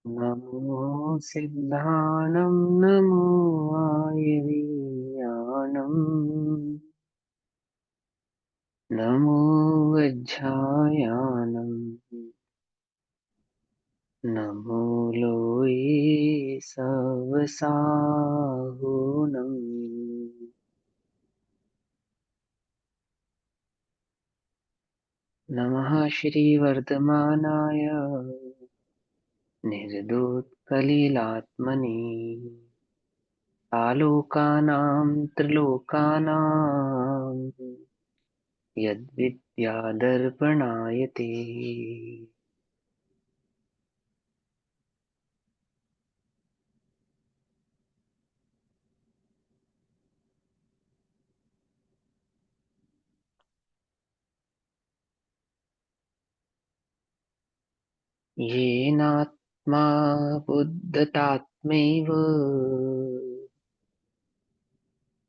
नमो सिद्धाणं नमो आयुर्याणम् नमो वज्झायानम् नमो लोये सवसाहुनम् नमः श्रीवर्धमानाय निर्दोत्कलिलात्मने आलोकानां त्रिलोकानां यद्विद्यादर्पणाय ते। येनात्मा बुद्धतात्मैव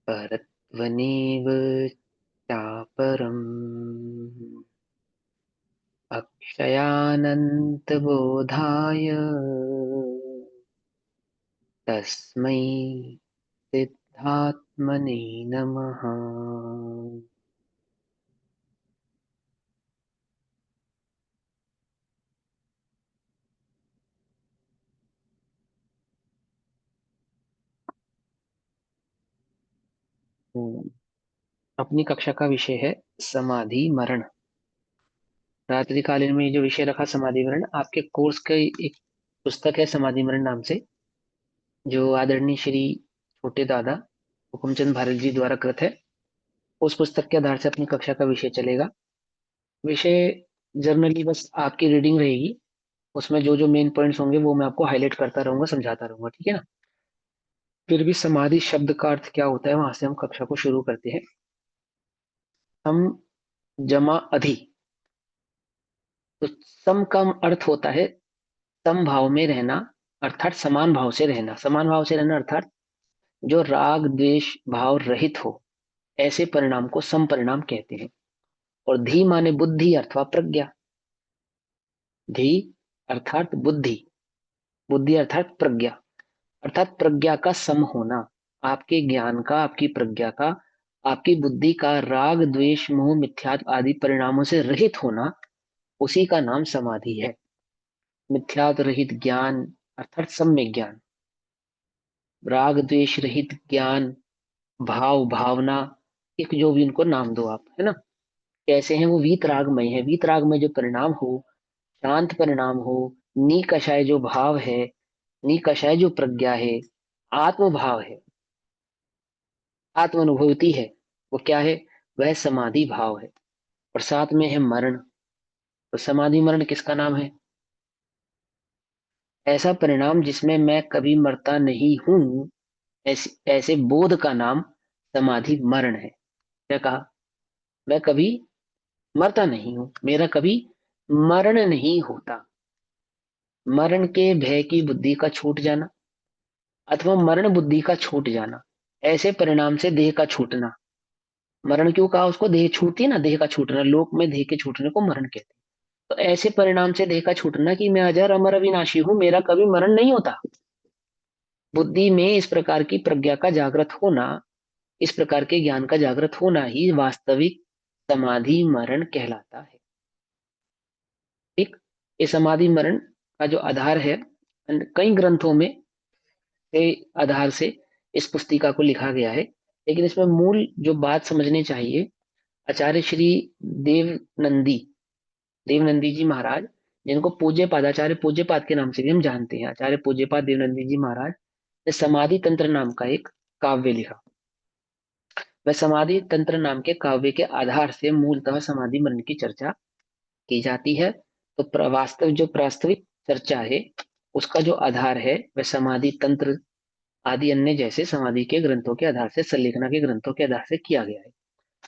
परत्वनेव चापरम् अक्षयानन्तबोधाय तस्मै सिद्धात्मने नमः। अपनी कक्षा का विषय है समाधि मरण। रात्रिकालीन में जो विषय रखा समाधि मरण, आपके कोर्स का एक पुस्तक है समाधि मरण नाम से, जो आदरणीय श्री छोटे दादा हुकुमचंद भारत जी द्वारा कृत है। उस पुस्तक के आधार से अपनी कक्षा का विषय चलेगा। विषय जर्नली बस आपकी रीडिंग रहेगी, उसमें जो जो मेन पॉइंट्स होंगे वो मैं आपको हाईलाइट करता रहूंगा, समझाता रहूंगा, ठीक है ना। फिर भी समाधि शब्द का अर्थ क्या होता है, वहां से हम कक्षा को शुरू करते हैं। हम जमा अधि, तो सम का अर्थ होता है समभाव में रहना, अर्थात समान भाव से रहना। समान भाव से रहना अर्थात जो राग द्वेष भाव रहित हो, ऐसे परिणाम को सम परिणाम कहते हैं। और धी माने बुद्धि अथवा प्रज्ञा। धी अर्थात बुद्धि, बुद्धि अर्थात प्रज्ञा, अर्थात प्रज्ञा का सम होना। आपके ज्ञान का, आपकी प्रज्ञा का, आपकी बुद्धि का राग द्वेष मोह मिथ्यात्व आदि परिणामों से रहित होना, उसी का नाम समाधि है। मिथ्यात्व रहित ज्ञान अर्थात सम्यक ज्ञान, राग द्वेष रहित ज्ञान, भाव भावना, एक जो भी उनको नाम दो आप, है ना। कैसे हैं वो? वीत रागमय है। वीत रागमय जो परिणाम हो, शांत परिणाम हो, निकषाय जो भाव है, निकषाय जो प्रज्ञा है, आत्म भाव है, आत्म अनुभूति है, वो क्या है? वह समाधि भाव है। और साथ में है मरण। तो समाधि मरण किसका नाम है? ऐसा परिणाम जिसमें मैं कभी मरता नहीं हूं, ऐसे ऐसे बोध का नाम समाधि मरण है। क्या कहा? मैं कभी मरता नहीं हूं, मेरा कभी मरण नहीं होता। मरण के भय की बुद्धि का छूट जाना, अथवा मरण बुद्धि का छूट जाना, ऐसे परिणाम से देह का छूटना। मरण क्यों कहा उसको? देह छूटती है ना, देह का छूटना, लोक में देह के छूटने को मरण कहते हैं। तो ऐसे परिणाम से देह का छूटना कि मैं अजर अमर अविनाशी हूं, मेरा कभी मरण नहीं होता। बुद्धि में इस प्रकार की प्रज्ञा का जागृत होना, इस प्रकार के ज्ञान का जागृत होना ही वास्तविक समाधि मरण कहलाता है। ठीक। ये समाधि मरण का जो आधार है, कई ग्रंथों में के आधार से इस पुस्तिका को लिखा गया है। लेकिन इसमें मूल जो बात समझनी चाहिए, आचार्य श्री देवनंदी, देवनंदी जी महाराज, जिनको पूज्य पादाचार्य पूज्य पाद के नाम से भी हम जानते हैं, आचार्य पूज्य पाद देवनंदी जी महाराज ने समाधि तंत्र नाम का एक काव्य लिखा। वह समाधि तंत्र नाम के काव्य के आधार से मूलतः समाधि मरण की चर्चा की जाती है। तो वास्तव जो प्रास्ताविक चर्चा है, उसका जो आधार है वह समाधि तंत्र आदि अन्य जैसे समाधि के ग्रंथों के आधार से, सल्लेखना के ग्रंथों के आधार से किया गया है।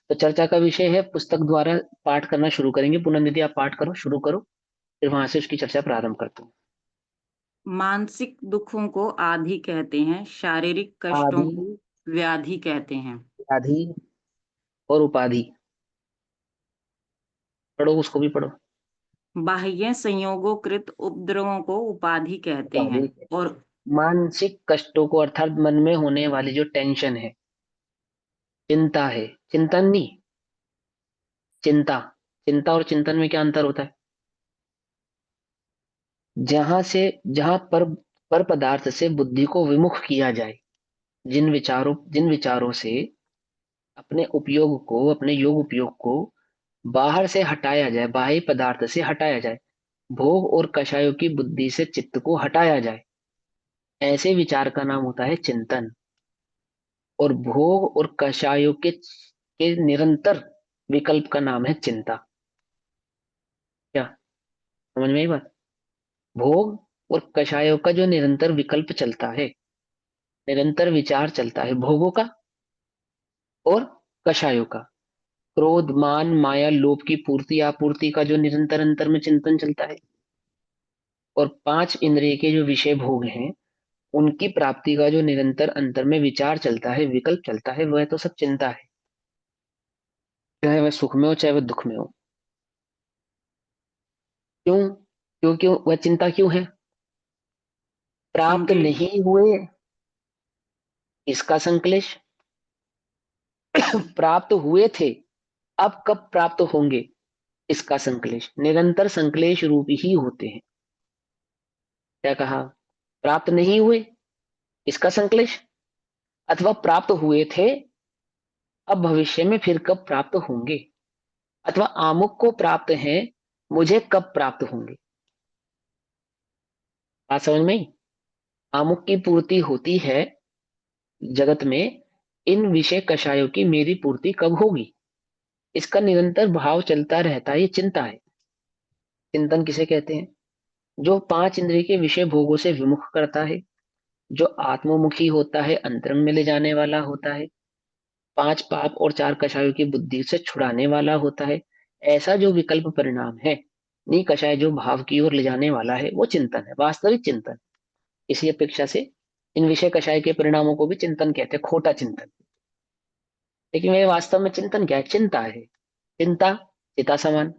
तो चर्चा का विषय है, पुस्तक द्वारा पाठ करना शुरू करेंगे। पुनः यदि आप पाठ करो, शुरू करो, फिर वहां से उसकी चर्चा प्रारंभ करते हैं। मानसिक दुखों को आदि कहते हैं, शारीरिक कष्टों आदि, को व्याधि कहते हैं। आदि और उपाधि। पढ़ो, उसको भी पढ़ो। बाह्य संयोगों कृत उपद्रवों को उपाधि कहते हैं। उपाधि। और मानसिक कष्टों को अर्थात मन में होने वाली जो टेंशन है, चिंता है, चिंतन नहीं, चिंता। चिंता और चिंतन में क्या अंतर होता है? जहां पर पदार्थ से बुद्धि को विमुख किया जाए, जिन विचारों से अपने योग उपयोग को बाहर से हटाया जाए, बाह्य पदार्थ से हटाया जाए, भोग और कषायों की बुद्धि से चित्त को हटाया जाए, ऐसे विचार का नाम होता है चिंतन। और भोग और कषायों के निरंतर विकल्प का नाम है चिंता। क्या समझ में आई बात? भोग और कषायों का जो निरंतर विकल्प चलता है, निरंतर विचार चलता है भोगों का और कषायों का, क्रोध मान माया लोभ की पूर्ति आपूर्ति का जो निरंतर अंतर में चिंतन चलता है, और पांच इंद्रिय के जो विषय भोग हैं उनकी प्राप्ति का जो निरंतर अंतर में विचार चलता है, विकल्प चलता है, वह तो सब चिंता है। चाहे वह सुख में हो चाहे वह दुख में हो। क्यों? क्योंकि वह चिंता क्यों है? प्राप्त संकलेश। नहीं हुए इसका संकलेश, प्राप्त हुए थे अब कब प्राप्त होंगे इसका संकलेश, निरंतर संकलेश रूप ही होते हैं। क्या कहा? प्राप्त नहीं हुए इसका संकलेश, अथवा प्राप्त हुए थे अब भविष्य में फिर कब प्राप्त होंगे, अथवा आमुख को प्राप्त है मुझे कब प्राप्त होंगे। बात समझ में आई? आमुख की पूर्ति होती है जगत में, इन विषय कषायों की मेरी पूर्ति कब होगी, इसका निरंतर भाव चलता रहता है, ये चिंता है। चिंतन किसे कहते हैं? जो पांच इंद्रिय के विषय भोगों से विमुख करता है, जो आत्ममुखी होता है, अंतरंग में ले जाने वाला होता है, पांच पाप और चार कषायों की बुद्धि से छुड़ाने वाला होता है, ऐसा जो विकल्प परिणाम है, नी कषाय जो भाव की ओर ले जाने वाला है, वो चिंतन है, वास्तविक चिंतन। इसी अपेक्षा से इन विषय कषाय के परिणामों को भी चिंतन कहते हैं, खोटा चिंतन। लेकिन वे वास्तव में चिंतन क्या है? चिंता है। चिंता चिता समान,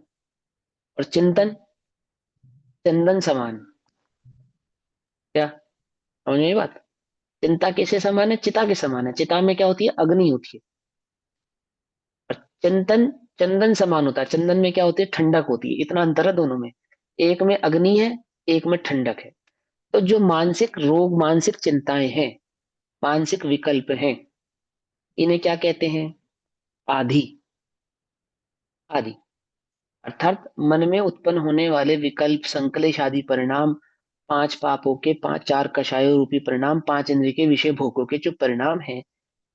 और चिंतन चंदन समान। क्या समझ में ये बात? चिंता कैसे समान है? चिता के समान है। चिता में क्या होती है? अग्नि होती है। और चिंतन चंदन समान होता है। चंदन में क्या होती है? ठंडक होती है। इतना अंतर है दोनों में। एक में अग्नि है, एक में ठंडक है। तो जो मानसिक रोग, मानसिक चिंताएं हैं, मानसिक विकल्प हैं, इन्हें क्या कहते हैं? आधि। आदि अर्थात मन में उत्पन्न होने वाले विकल्प, संकलेश आदि परिणाम, पांच पापों के पांच चार कषायों रूपी परिणाम, पांच इंद्रिय के विषय भोगों के जो परिणाम है,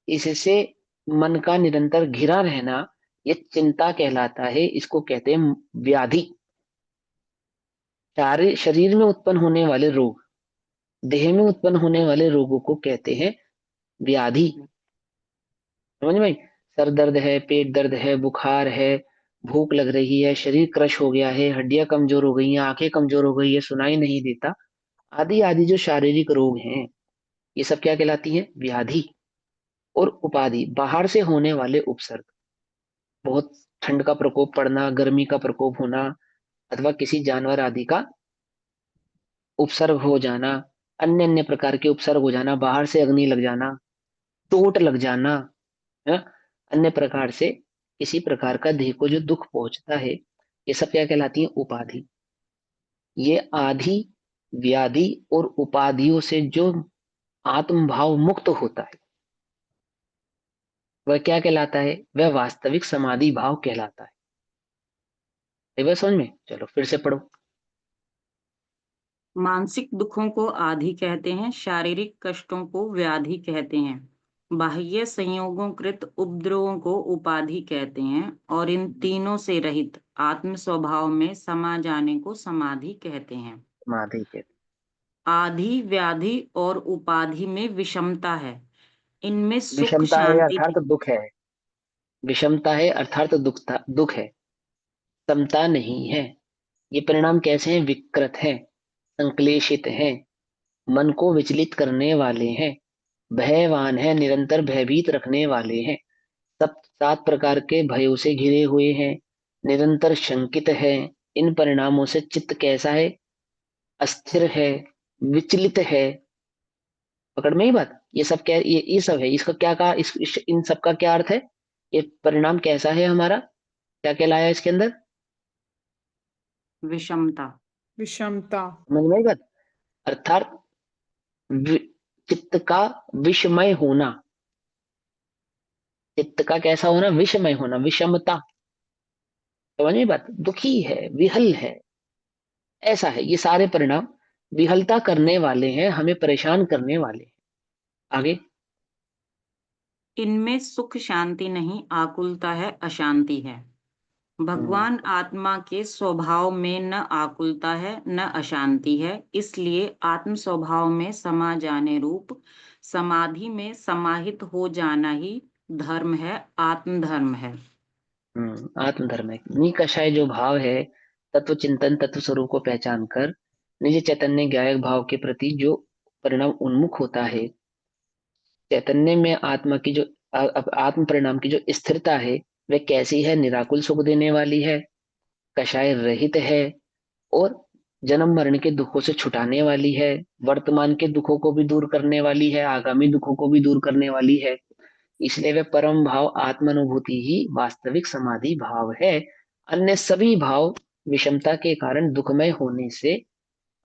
इससे मन का निरंतर घिरा रहना, ये चिंता कहलाता है। इसको कहते हैं व्याधि। शरीर में उत्पन्न होने वाले रोग, देह में उत्पन्न होने वाले रोगों को कहते हैं व्याधि। समझ में आई? सर दर्द है, पेट दर्द है, बुखार है, भूख लग रही है, शरीर क्रश हो गया है, हड्डियां कमजोर हो गई हैं, आंखें कमजोर हो गई है, सुनाई नहीं देता, आदि आदि जो शारीरिक रोग हैं, ये सब क्या कहलाती हैं? व्याधि। और उपाधि बाहर से होने वाले उपसर्ग, बहुत ठंड का प्रकोप पड़ना, गर्मी का प्रकोप होना, अथवा किसी जानवर आदि का उपसर्ग हो जाना, अन्य अन्य प्रकार के उपसर्ग हो जाना, बाहर से अग्नि लग जाना, चोट लग जाना, है? अन्य प्रकार से किसी प्रकार का देह को जो दुख पहुंचता है, ये सब क्या कहलाती है? उपाधि। ये आधि, व्याधि और उपाधियों से जो आत्मभाव मुक्त होता है, वह क्या कहलाता है? वह वास्तविक समाधि भाव कहलाता है। ये बात समझ में? चलो फिर से पढ़ो। मानसिक दुखों को आधि कहते हैं, शारीरिक कष्टों को व्याधि कहते हैं, बाह्य संयोगों कृत उपद्रवों को उपाधि कहते हैं, और इन तीनों से रहित आत्म स्वभाव में समा जाने को समाधि कहते हैं। समाधि के। आधि, व्याधि और उपाधि में विषमता है। इनमें सुख विषमता है शांति अर्थात दुख है। विषमता है अर्थात दुख है, समता नहीं है। ये परिणाम कैसे हैं? विकृत हैं, संक्लेशित हैं, मन को विचलित करने वाले हैं, भयवान है, निरंतर भयभीत रखने वाले हैं, सब सात प्रकार के भयों से घिरे हुए हैं, निरंतर शंकित है, इन परिणामों से चित्त कैसा है? अस्थिर है, विचलित है। पकड़ में ही बात? ये सब क्या, ये सब है, इसका क्या कहा, इन सब का क्या अर्थ है? ये परिणाम कैसा है हमारा? क्या क्या लाया इसके अंदर? विषमता। विषमता। समझ में आई बात? अर्थात वि- चित्त का विषमय होना। चित्त का कैसा होना? विषमय होना, विषमता। समझ में बात? दुखी है, विहल है, ऐसा है। ये सारे परिणाम विहलता करने वाले हैं, हमें परेशान करने वाले हैं। आगे। इनमें सुख शांति नहीं, आकुलता है, अशांति है। हम्म भगवान आत्मा के स्वभाव में न आकुलता है न अशांति है, इसलिए आत्म स्वभाव में समा जाने रूप समाधि में समाहित हो जाना ही धर्म है, आत्मधर्म है। आत्मधर्म है। निकषाय जो भाव है, तत्व चिंतन, तत्व स्वरूप को पहचान कर निज चैतन्य ज्ञायक भाव के प्रति जो परिणाम उन्मुख होता है, चैतन्य में आत्मा की जो आत्म परिणाम की जो स्थिरता है, वह कैसी है? निराकुल सुख देने वाली है, कषाय रहित है, और जन्म मरण के दुखों से छुटाने वाली है, वर्तमान के दुखों को भी दूर करने वाली है, आगामी दुखों को भी दूर करने वाली है। इसलिए वह परम भाव आत्मानुभूति ही वास्तविक समाधि भाव है। अन्य सभी भाव विषमता के कारण दुखमय होने से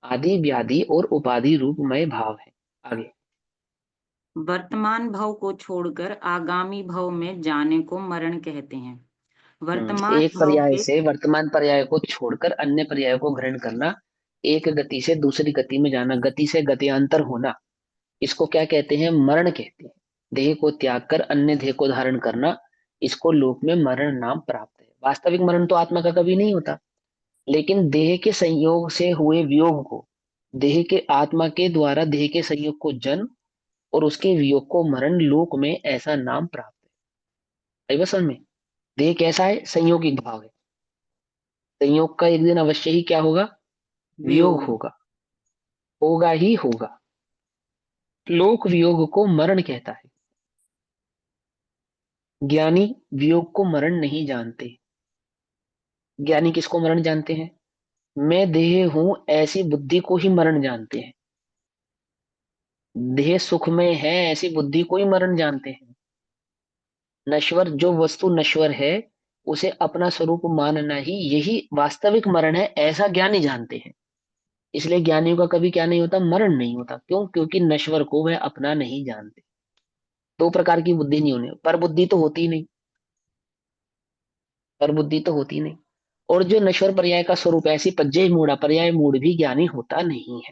आदि व्याधि और उपाधि रूपमय भाव है। आगे। वर्तमान भव को छोड़कर आगामी भव में जाने को मरण कहते हैं। वर्तमान एक भव पर्याय के से वर्तमान पर्याय को छोड़कर अन्य पर्याय को ग्रहण करना, एक गति से दूसरी गति में जाना, गति से गत्यांतर होना, इसको क्या कहते हैं? मरण कहते हैं। देह को त्याग कर अन्य देह को धारण करना, इसको लोक में मरण नाम प्राप्त है। वास्तविक मरण तो आत्मा का कभी नहीं होता, लेकिन देह के संयोग से हुए वियोग को, देह के आत्मा के द्वारा देह के संयोग को जन्म और उसके वियोग को मरण, लोक में ऐसा नाम प्राप्त है। आई बात समझ में? देह कैसा है? संयोगिक भाव है। संयोग का एक दिन अवश्य ही क्या होगा? वियोग वियोग। होगा, होगा ही होगा। लोक वियोग को मरण कहता है। ज्ञानी वियोग को मरण नहीं जानते। ज्ञानी किसको मरण जानते हैं? मैं देह हूं ऐसी बुद्धि को ही मरण जानते हैं। देह सुख में है ऐसी बुद्धि को ही मरण जानते हैं। नश्वर जो वस्तु नश्वर है, उसे अपना स्वरूप मानना ही यही वास्तविक मरण है, ऐसा ज्ञानी जानते हैं। इसलिए ज्ञानियों का कभी क्या नहीं होता? मरण नहीं होता। क्यों? क्योंकि नश्वर को वह अपना नहीं जानते। दो प्रकार की बुद्धि नहीं होने, पर बुद्धि तो होती ही नहीं, पर बुद्धि तो होती नहीं। और जो नश्वर पर्याय का स्वरूप है, ऐसी पज्जय मूढ़ा पर्याय मूढ़ भी ज्ञानी होता नहीं है।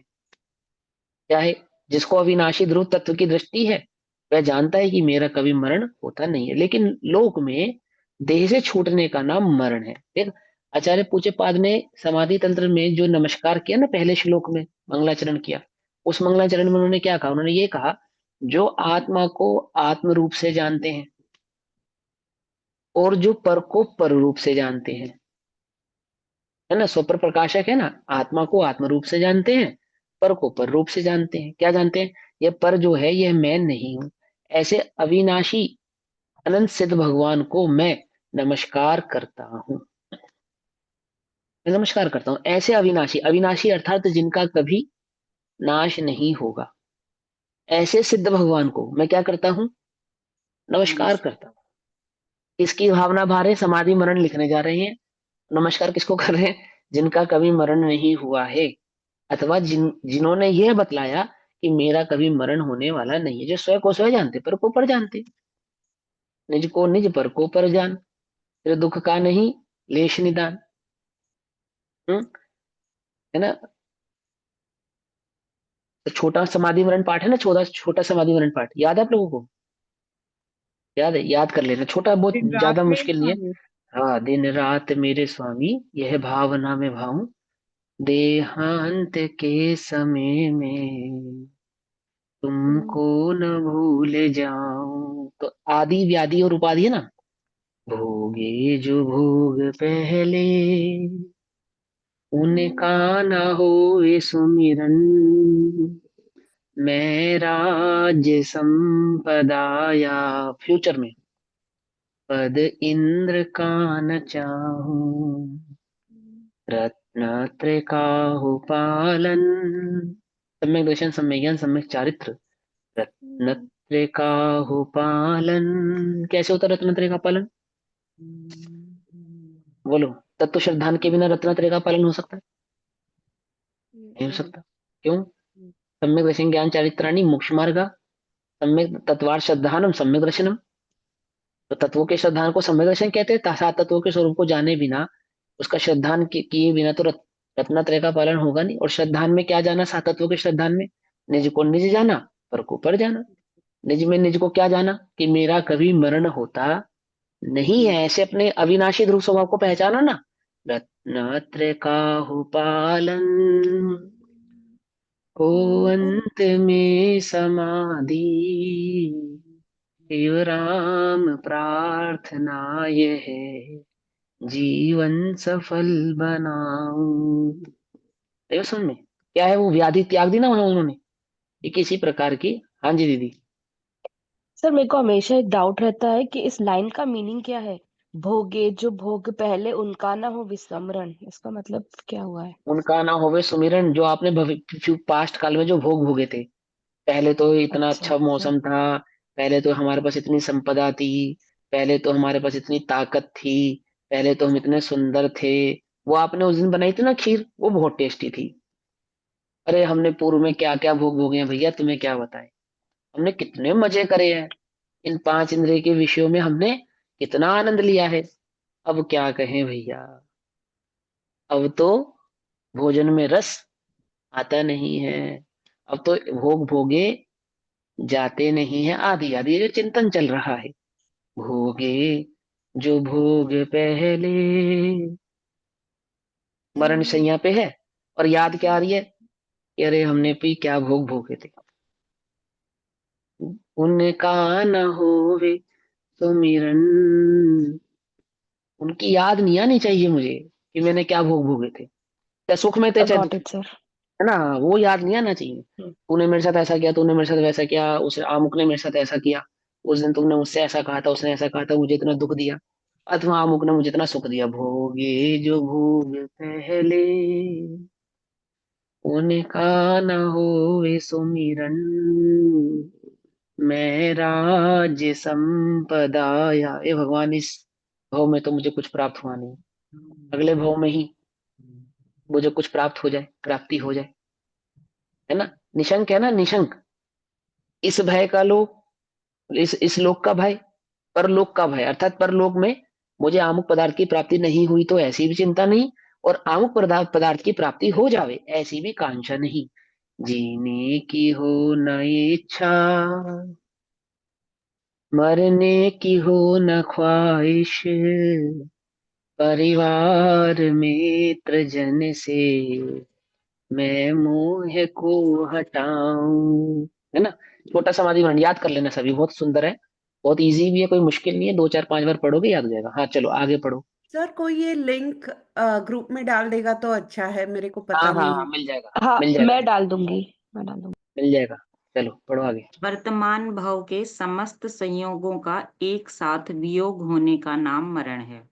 क्या है? जिसको अविनाशी ध्रुव तत्व की दृष्टि है, वह जानता है कि मेरा कभी मरण होता नहीं है। लेकिन लोक में देह से छूटने का नाम मरण है। देख, आचार्य पूज्यपाद ने समाधि तंत्र में जो नमस्कार किया ना, पहले श्लोक में मंगलाचरण किया, उस मंगलाचरण में उन्होंने क्या कहा? उन्होंने ये कहा, जो आत्मा को आत्म रूप से जानते हैं और जो पर को पर रूप से जानते हैं, है ना, स्वपर प्रकाशक है ना, आत्मा को आत्म रूप से जानते हैं, पर को पर रूप से जानते हैं। क्या जानते हैं? ये पर जो है, यह मैं नहीं हूं। ऐसे अविनाशी अनंत सिद्ध भगवान को मैं नमस्कार करता हूं। मैं नमस्कार करता हूं ऐसे अविनाशी, अविनाशी अर्थात जिनका कभी नाश नहीं होगा, ऐसे सिद्ध भगवान को मैं क्या करता हूं? नमस्कार नमस्कार। करता हूं। किसकी भावना भार है? समाधि मरण लिखने जा रहे हैं। नमस्कार किसको कर रहे हैं? जिनका कभी मरण नहीं हुआ है, अथवा जिन्होंने यह बतलाया कि मेरा कभी मरण होने वाला नहीं है। जो स्वयं को स्वयं जानते, पर को पर जानते, निज को निज पर को पर जान, फिर दुख का नहीं लेश निदान। हम्म, है ना? तो छोटा समाधि मरण पाठ है ना, छोटा छोटा समाधि मरण पाठ याद है आप लोगों को? याद है? याद कर लेना, छोटा, बहुत दिन रात ज्यादा मेरे मुश्किल नहीं है। स्वामी। हाँ, दिन रात मेरे स्वामी, यह भावना में भाऊं, देहांत के समय में तुमको न भूल जाऊं। तो आदि व्याधि और उपाधि है ना, भोगे जो भोग पहले, उनका न होए सुमिरन, मैं राज्य संपदा या फ्यूचर में पद इंद्र का न चाहूं। रत्नत्रिकाहुपालन, सम्यक दर्शन, सम्यक ज्ञान, सम्यक चारित्र। रत्नत्रय का हो पालन, कैसे होता रत्नत्रय का पालन? बोलो। तत्व श्रद्धान के बिना रत्नत्रय का पालन हो सकता है? नहीं हो सकता। क्यों? सम्यक दर्शन ज्ञान चारित्राणि मोक्ष मार्ग, सम्यक तत्वार श्रद्धानम सम्यक दर्शनम। तो तत्वों के श्रद्धान को सम्यक दर्शन कहते हैं। सात तत्वों के स्वरूप को जाने बिना, उसका श्रद्धान किए बिना तो रत्नत्रय का पालन होगा नहीं। और श्रद्धान में क्या जाना? सात तत्वों के श्रद्धान में निज को निज जाना, पर को पर जाना। निज में निज को क्या जाना? कि मेरा कभी मरण होता नहीं है, ऐसे अपने अविनाशी ध्रुव स्वभाव को पहचाना ना। रत्नत्रय का हो पालन, हो अंत में समाधि, शिव राम प्रार्थना ये है, जीवन सफल बनाऊं। देखो सुन में क्या है, वो व्याधि त्याग दी ना उन्होंने, ये किसी प्रकार की। हाँ जी दीदी। सर मेरे को हमेशा एक डाउट रहता है कि इस लाइन का मीनिंग क्या है। भोगे जो भोग पहले उनका ना हो विस्मरण, इसका मतलब क्या हुआ है? उनका ना होवे सुमिरन, जो आपने भविष्य पास्ट काल में जो भोग भोगे थे। पहले तो इतना अच्छा अच्छा अच्छा। मौसम था, पहले तो हमारे पास इतनी संपदा थी, पहले तो हमारे पास इतनी ताकत थी, पहले तो हम इतने सुंदर थे। वो आपने उस दिन बनाई थी ना खीर, वो बहुत टेस्टी थी। अरे हमने पूर्व में क्या क्या भोग भोगे हैं भैया, तुम्हें क्या बताएं। हमने कितने मजे करे हैं, इन पांच इंद्रिय के विषयों में हमने कितना आनंद लिया है। अब क्या कहें भैया, अब तो भोजन में रस आता नहीं है। अब तो भोग भोगे जाते नहीं है, आदि आदि जो चिंतन चल रहा है। भोगे जो भोग पहले, मरण शैया पे है, और याद क्या आ रही है कि अरे हमने भी क्या भोग भोगे थे। उनका न होवे सुमिरन, उनकी याद नहीं आनी चाहिए मुझे कि मैंने क्या भोग भोगे थे, चाहे सुख में थे चाहे गॉट दुख में। It sir. है ना, वो याद नहीं आना चाहिए। तूने मेरे साथ ऐसा किया, तूने मेरे साथ वैसा किया, उस अमुक ने मेरे साथ ऐसा किया, उस दिन तुमने मुझसे ऐसा कहा था, उसने ऐसा कहा था, मुझे इतना दुख दिया, अथवा अमुक ने मुझे इतना सुख दिया। भोगे जो भोग पहले, उनका न होवे सुमिरन, मैं राज्य संपदा या ये भगवान, इस भव में तो मुझे कुछ प्राप्त हुआ नहीं, अगले भव में ही मुझे कुछ प्राप्त हो जाए, प्राप्ति हो जाए। है ना, निशंक है ना, निशंक। इस भय का लोक, इस लोक का भय, परलोक का भय, अर्थात परलोक में मुझे आमुक पदार्थ की प्राप्ति नहीं हुई तो ऐसी भी चिंता नहीं, और आमुक पदार्थ पदार्थ की प्राप्ति हो जावे ऐसी भी कांक्षा नहीं। जीने की हो न इच्छा, मरने की हो न ख्वाहिश, परिवार मित्र जन से मैं मोह को हटाऊं। है ना, छोटा समाधि वर्ण याद कर लेना सभी, बहुत सुंदर है, बहुत इजी भी है, कोई मुश्किल नहीं है, दो चार पांच बार पढ़ोगे याद हो जाएगा। हाँ चलो आगे पढ़ो। सर कोई ये लिंक ग्रुप में डाल देगा तो अच्छा है, मेरे को हाँ पता हाँ नहीं हाँ, है। मिल जाएगा, हाँ मिल जाएगा, मैं डाल दूंगी, मैं डाल दूंगी। मिल जाएगा। चलो पढ़ो आगे। वर्तमान भाव के समस्त संयोगों का एक साथ वियोग होने का नाम मरण है।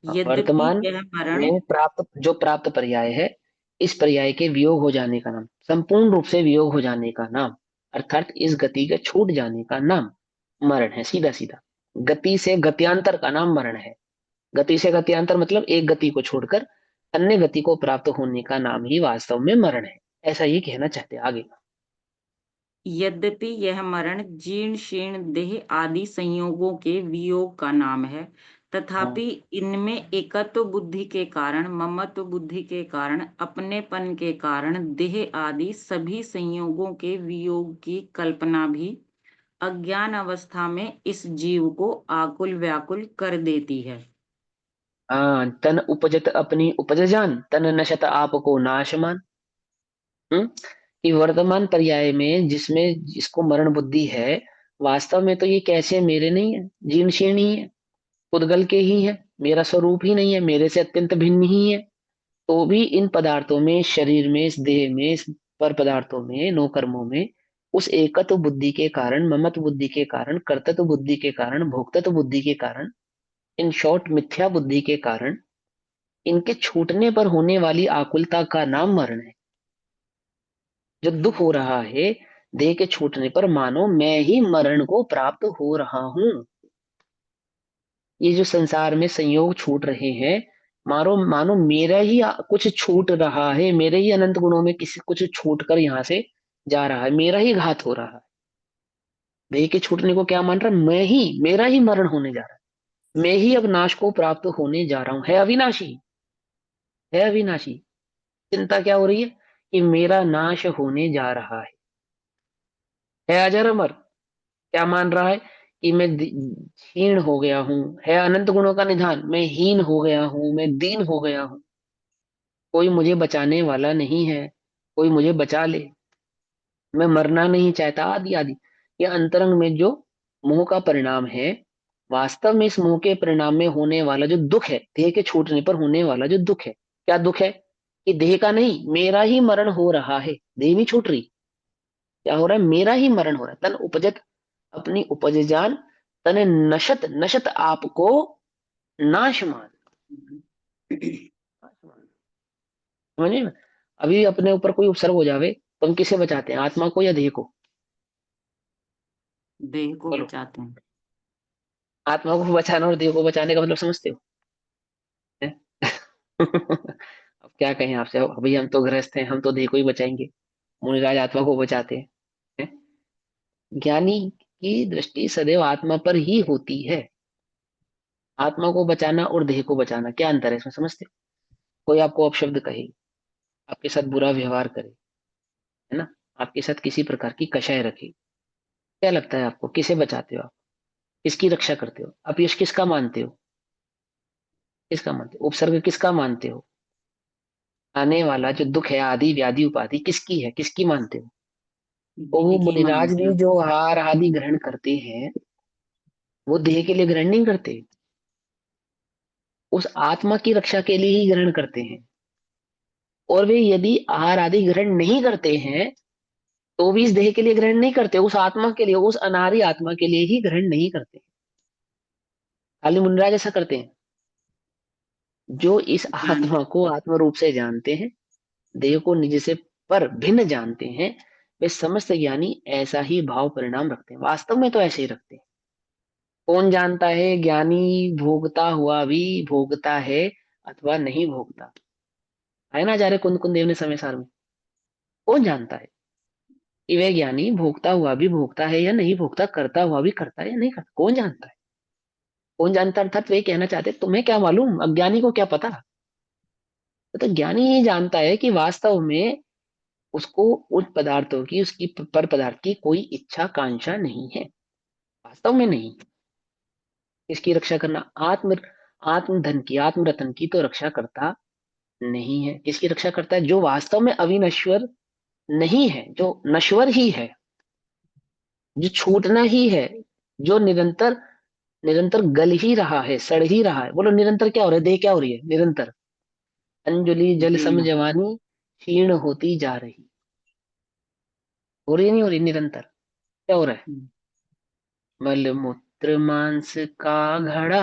यद्यपि वर्तमान यह मरण में प्राप्त, जो प्राप्त पर्याय है, इस पर्याय के वियोग हो जाने का नाम, संपूर्ण रूप से वियोग हो जाने का नाम, अर्थात इस गति के छूट जाने का नाम मरण है। सीधा सीधा गति से गत्यांतर का नाम मरण है। गति से गत्यांतर मतलब एक गति को छोड़कर अन्य गति को प्राप्त होने का नाम ही वास्तव में मरण है, ऐसा ये कहना चाहते हैं आगे। यद्यपि यह मरण जीर्ण शीर्ण देह आदि संयोगों के वियोग का नाम है, हाँ तथापि इनमें एकत्व बुद्धि के कारण, ममत्व बुद्धि के कारण, अपनेपन के कारण देह आदि सभी संयोगों के वियोग की कल्पना भी अज्ञान अवस्था में इस जीव को आकुल व्याकुल कर देती है। हाँ, तन उपजत अपनी उपज जान, तन नशत आपको नाशमान। कि वर्तमान पर्याय में जिसमें जिसको मरण बुद्धि है, वास्तव में तो ये कैसे मेरे नहीं है, जीर्ण शीर्ण ही है, उद्गल के ही है, मेरा स्वरूप ही नहीं है, मेरे से अत्यंत भिन्न ही है। तो भी इन पदार्थों में, शरीर में, इस देह में, इस पर पदार्थों में, नौ कर्मों में, उस एकत्व बुद्धि के कारण, ममत्व बुद्धि के कारण, कर्तत्व बुद्धि के कारण, भोक्तत्व बुद्धि के कारण, इन शॉर्ट मिथ्या बुद्धि के कारण इनके छूटने पर होने वाली आकुलता का नाम मरण है। जो दुख हो रहा है देह के छूटने पर, मानो मैं ही मरण को प्राप्त हो रहा हूं। ये जो संसार में संयोग छूट रहे हैं, मानो मानो मेरा ही कुछ छूट रहा है, मेरे ही अनंत गुणों में किसी कुछ छूट कर यहां से जा रहा है, मेरा ही घात हो रहा है। देह के छूटने को क्या मान रहा है? मैं ही, मेरा ही मरण होने जा रहा है, मैं ही अब नाश को प्राप्त होने जा रहा हूं। है अविनाशी, है अविनाशी। चिंता क्या हो रही है कि मेरा नाश होने जा रहा है अजर अमर। क्या मान रहा है कि मैं क्षीण हो गया हूं। है अनंत गुणों का निधान, मैं हीन हो गया हूं, मैं दीन हो गया हूं, कोई मुझे बचाने वाला नहीं है, कोई मुझे बचा ले, मैं मरना नहीं चाहता, आदि आदि। ये अंतरंग में जो मोह का परिणाम है, वास्तव में इस मोह के परिणाम में होने वाला जो दुख है, देह के छूटने पर होने वाला जो दुख है, क्या दुख है? कि देह का नहीं, मेरा ही मरण हो रहा है। देह नहीं छूट रही, क्या हो रहा है? मेरा ही मरण हो रहा है। तन उपजत अपनी उपज जान, तन नशत नशत आपको नाश मान। नाश मान। समझे ना? अभी अपने ऊपर कोई उपसर्ग हो जावे तो हम किसे बचाते हैं? आत्मा को या देह को? देह को बोलो। बचाते हैं। आत्मा को बचाना और देह को बचाने का मतलब समझते हो? हैं? अब क्या कहें आपसे? अभी हम तो गृहस्थ हैं, हम तो देह को ही बचाएंगे, मुनिराज आत्मा को बचाते हैं। हैं? ज्ञानी की दृष्टि सदैव आत्मा पर ही होती है। आत्मा को बचाना और देह को बचाना, क्या अंतर है इसमें? समझते हो? कोई आपको अपशब्द कहे, आपके साथ बुरा व्यवहार करे, है ना, आपके साथ किसी प्रकार की कषाय रखे, क्या लगता है आपको? किसे बचाते हो आप? किसकी रक्षा करते हो आप? यश किसका मानते हो? किसका मानते हो? उपसर्ग किसका मानते हो? आने वाला जो दुख है, आदि व्याधि उपाधि, किसकी है? किसकी मानते हो? और वो देह की मुनिराज मानते भी हैं। जो आहार आदि ग्रहण करते हैं, वो देह के लिए ग्रहण नहीं करते, उस आत्मा की रक्षा के लिए ही ग्रहण करते हैं। और वे यदि आहार आदि ग्रहण नहीं करते हैं तो भी इस देह के लिए ग्रहण नहीं करते, उस आत्मा के लिए, उस अनारी आत्मा के लिए ही ग्रहण नहीं करते। खाली मुनिराज ऐसा करते हैं। जो इस ज्ञानी आत्मा को आत्म रूप से जानते हैं, देह को निज से पर भिन्न जानते हैं, वे समस्त ज्ञानी ऐसा ही भाव परिणाम रखते हैं। वास्तव में तो ऐसे ही रखते हैं। कौन जानता है ज्ञानी भोगता हुआ भी भोगता है अथवा नहीं भोगता? है ना आचार्य कुंद कुंद देव ने समय सार में। कौन जानता है कि वह ज्ञानी भोगता हुआ भी भोगता है या नहीं भोगता, करता हुआ भी करता है या नहीं करता? कौन जानता है? कौन जानता अर्थात वे कहना चाहते तुम्हें क्या मालूम, अज्ञानी को क्या पता? तो ज्ञानी ही जानता है कि वास्तव में उसको उन पदार्थों की, उसकी पर पदार्थ की कोई इच्छा कांक्षा नहीं है, वास्तव में नहीं। इसकी रक्षा करना, आत्म आत्म धन की, आत्म रतन की तो रक्षा करता नहीं है। इसकी रक्षा करता है जो वास्तव में अविनश्वर नहीं है, जो नश्वर ही है, जो छूटना ही है, जो निरंतर निरंतर गल ही रहा है, सड़ ही रहा है। बोलो निरंतर क्या हो रहा है? देह क्या हो रही है निरंतर? अंजलि जल सम देह जवानी क्षीण होती जा रही। हो रही नहीं हो रही? निरंतर क्या हो रहा है? मल मूत्र मांस का घड़ा,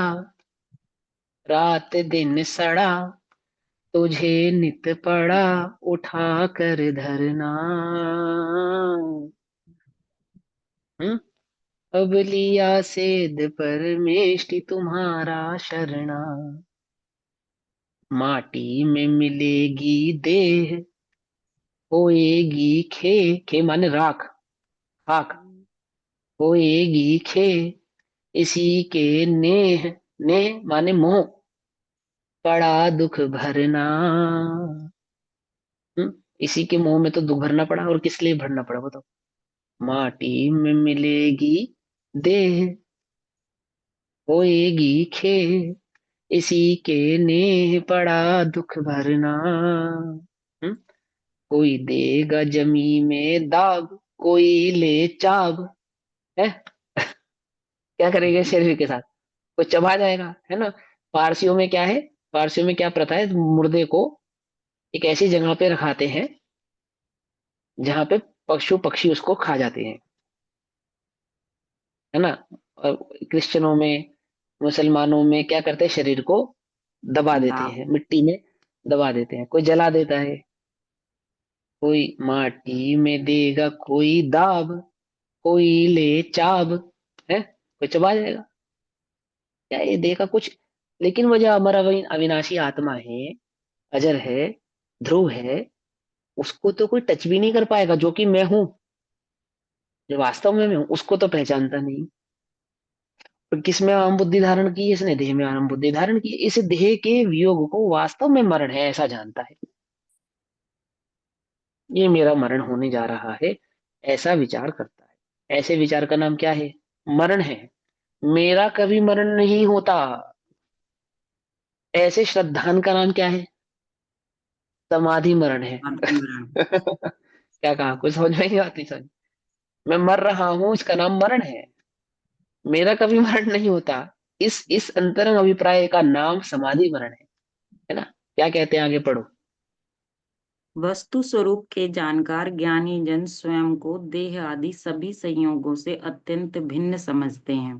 रात दिन सड़ा, तुझे नित पड़ा उठा कर धरना। हम्म। अब लिया सेध परमेष्टि तुम्हारा शरणा, माटी में मिलेगी देह, होएगी खे, खे माने राख, खाक, होएगी खे, इसी के नेह, नेह माने मोह, पड़ा दुख भरना। इसी के मोह में तो दुख भरना पड़ा, और किस लिए भरना पड़ा बताओ? माटी में मिलेगी देह, होएगी खे, इसी के नेह पड़ा दुख भरना। हम्म? कोई देगा जमी में दाग, कोई ले चाब, है, क्या करेगा शरीर के साथ? कोई चबा जाएगा, है ना। पारसियों में क्या है? पारसियों में क्या प्रथा है? मुर्दे को एक ऐसी जगह पे रखाते हैं जहां पे पशु पक्षी उसको खा जाते हैं, है ना। और क्रिश्चियनों में, मुसलमानों में क्या करते हैं? शरीर को दबा देते दाब। हैं, मिट्टी में दबा देते हैं। कोई जला देता है, कोई माटी में देगा कोई दाब, कोई ले चाब, है कोई चबा जाएगा, क्या ये देगा कुछ। लेकिन वो जो अमर अविनाशी आत्मा है, अजर है, ध्रुव है, उसको तो कोई टच भी नहीं कर पाएगा। जो कि मैं हूं, जो वास्तव में मैं हूं, उसको तो पहचानता नहीं। तो किस में आम बुद्धि धारण की है इसने? देह में आम बुद्धि धारण की है। इस देह के वियोग को वास्तव में मरण है ऐसा जानता है। ये मेरा मरण होने जा रहा है, ऐसा विचार करता है। ऐसे विचार का नाम क्या है? मरण है। मेरा कभी मरण नहीं होता, ऐसे श्रद्धान का नाम क्या है? समाधि मरण है। आत्मरण। क्या कहा? कुछ समझ में नहीं आती सर। मैं मर रहा हूं, इसका नाम मरण है। मेरा कभी मरण नहीं होता, इस अंतरंग अभिप्राय का नाम समाधि मरण है ना? क्या कहते हैं, आगे पढ़ो। वस्तु स्वरूप के जानकार ज्ञानी जन स्वयं को देह आदि सभी संयोगों से अत्यंत भिन्न समझते हैं।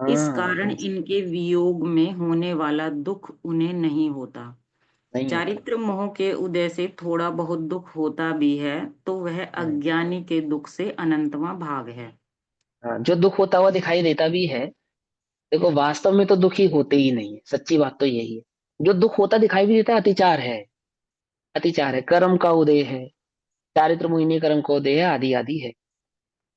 इस हाँ, कारण इनके वियोग में होने वाला दुख उन्हें नहीं होता। नहीं होता। चारित्र मोह के उदय से थोड़ा बहुत दुख होता भी है, तो वह हम्म, अज्ञानी के दुख से अनंतवां भाग है। हाँ, जो दुख होता हुआ दिखाई देता भी है, देखो वास्तव में तो दुखी होते ही नहीं है, सच्ची बात तो यही है। जो दुख होता दिखाई भी देता है, अतिचार है। अतिचार है, कर्म का उदय है, चारित्र मोहिनी कर्म का उदय है, आदि आदि है।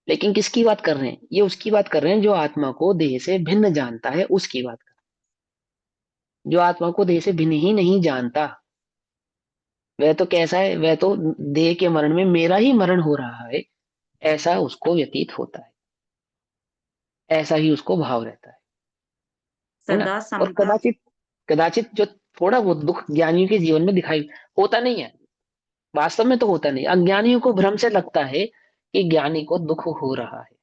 लेकिन किसकी बात कर रहे हैं? ये उसकी बात कर रहे हैं जो आत्मा को देह से भिन्न जानता है, उसकी बात कर रहे हैं। जो आत्मा को देह से भिन्न ही नहीं जानता, वह तो कैसा है? वह तो देह के मरण में मेरा ही मरण हो रहा है, ऐसा उसको व्यतीत होता है। ऐसा ही उसको भाव रहता है ना? सदा और समता। कदाचित, कदाचित जो थोड़ा बहुत दुख ज्ञानियों के जीवन में दिखाई होता नहीं है, वास्तव में तो होता नहीं। अज्ञानियों को भ्रम से लगता है कि ज्ञानी को दुख हो रहा है।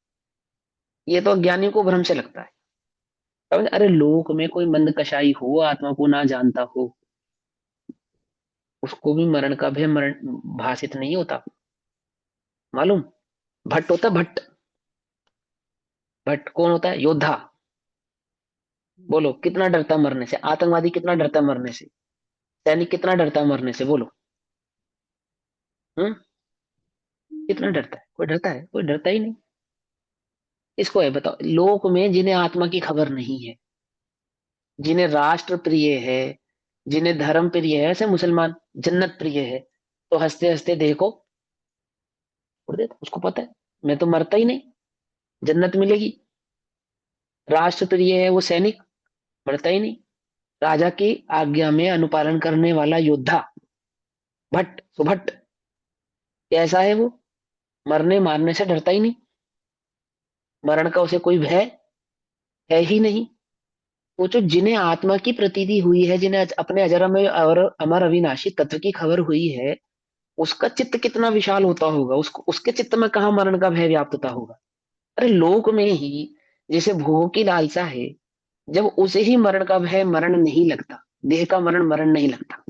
ये तो अज्ञानियों को भ्रम से लगता है। अरे लोक में कोई मंद कशाई हो, आत्मा को ना जानता हो, उसको भी मरण का भय मरण भासित नहीं होता। मालूम? भट्ट होता है, भट्ट। भट्ट कौन होता है? योद्धा। बोलो कितना डरता है मरने से? आतंकवादी कितना डरता है मरने से? सैनिक कितना डरता है मरने से? बोलो। हम्म? कितना डरता है? कोई डरता है? कोई डरता ही नहीं। इसको है बताओ, लोक में जिन्हें आत्मा की खबर नहीं है, जिन्हें राष्ट्र प्रिय है, जिन्हें धर्म प्रिय है, ऐसे मुसलमान जन्नत प्रिय है, तो हंसते हंसते देखो छोड़ देता। उसको पता है मैं तो मरता ही नहीं, जन्नत मिलेगी। राष्ट्र प्रिय है वो सैनिक, मरता ही नहीं। राजा की आज्ञा में अनुपालन करने वाला योद्धा, भट्ट सुभट्ट, कैसा है वो? मरने मारने से डरता ही नहीं। मरण का उसे कोई भय है ही नहीं। वो जो जिन्हें आत्मा की प्रतीति हुई है, जिन्हें अपने अजर में और अमर अविनाशी तत्व की खबर हुई है, उसका चित्त कितना विशाल होता होगा, उसको उसके चित्त में कहाँ मरण का भय व्याप्तता होगा। अरे लोक में ही जैसे भोगों की लालसा है, जब उसे ही मरण का भय मरण नहीं लगता, देह का मरण मरण नहीं लगता,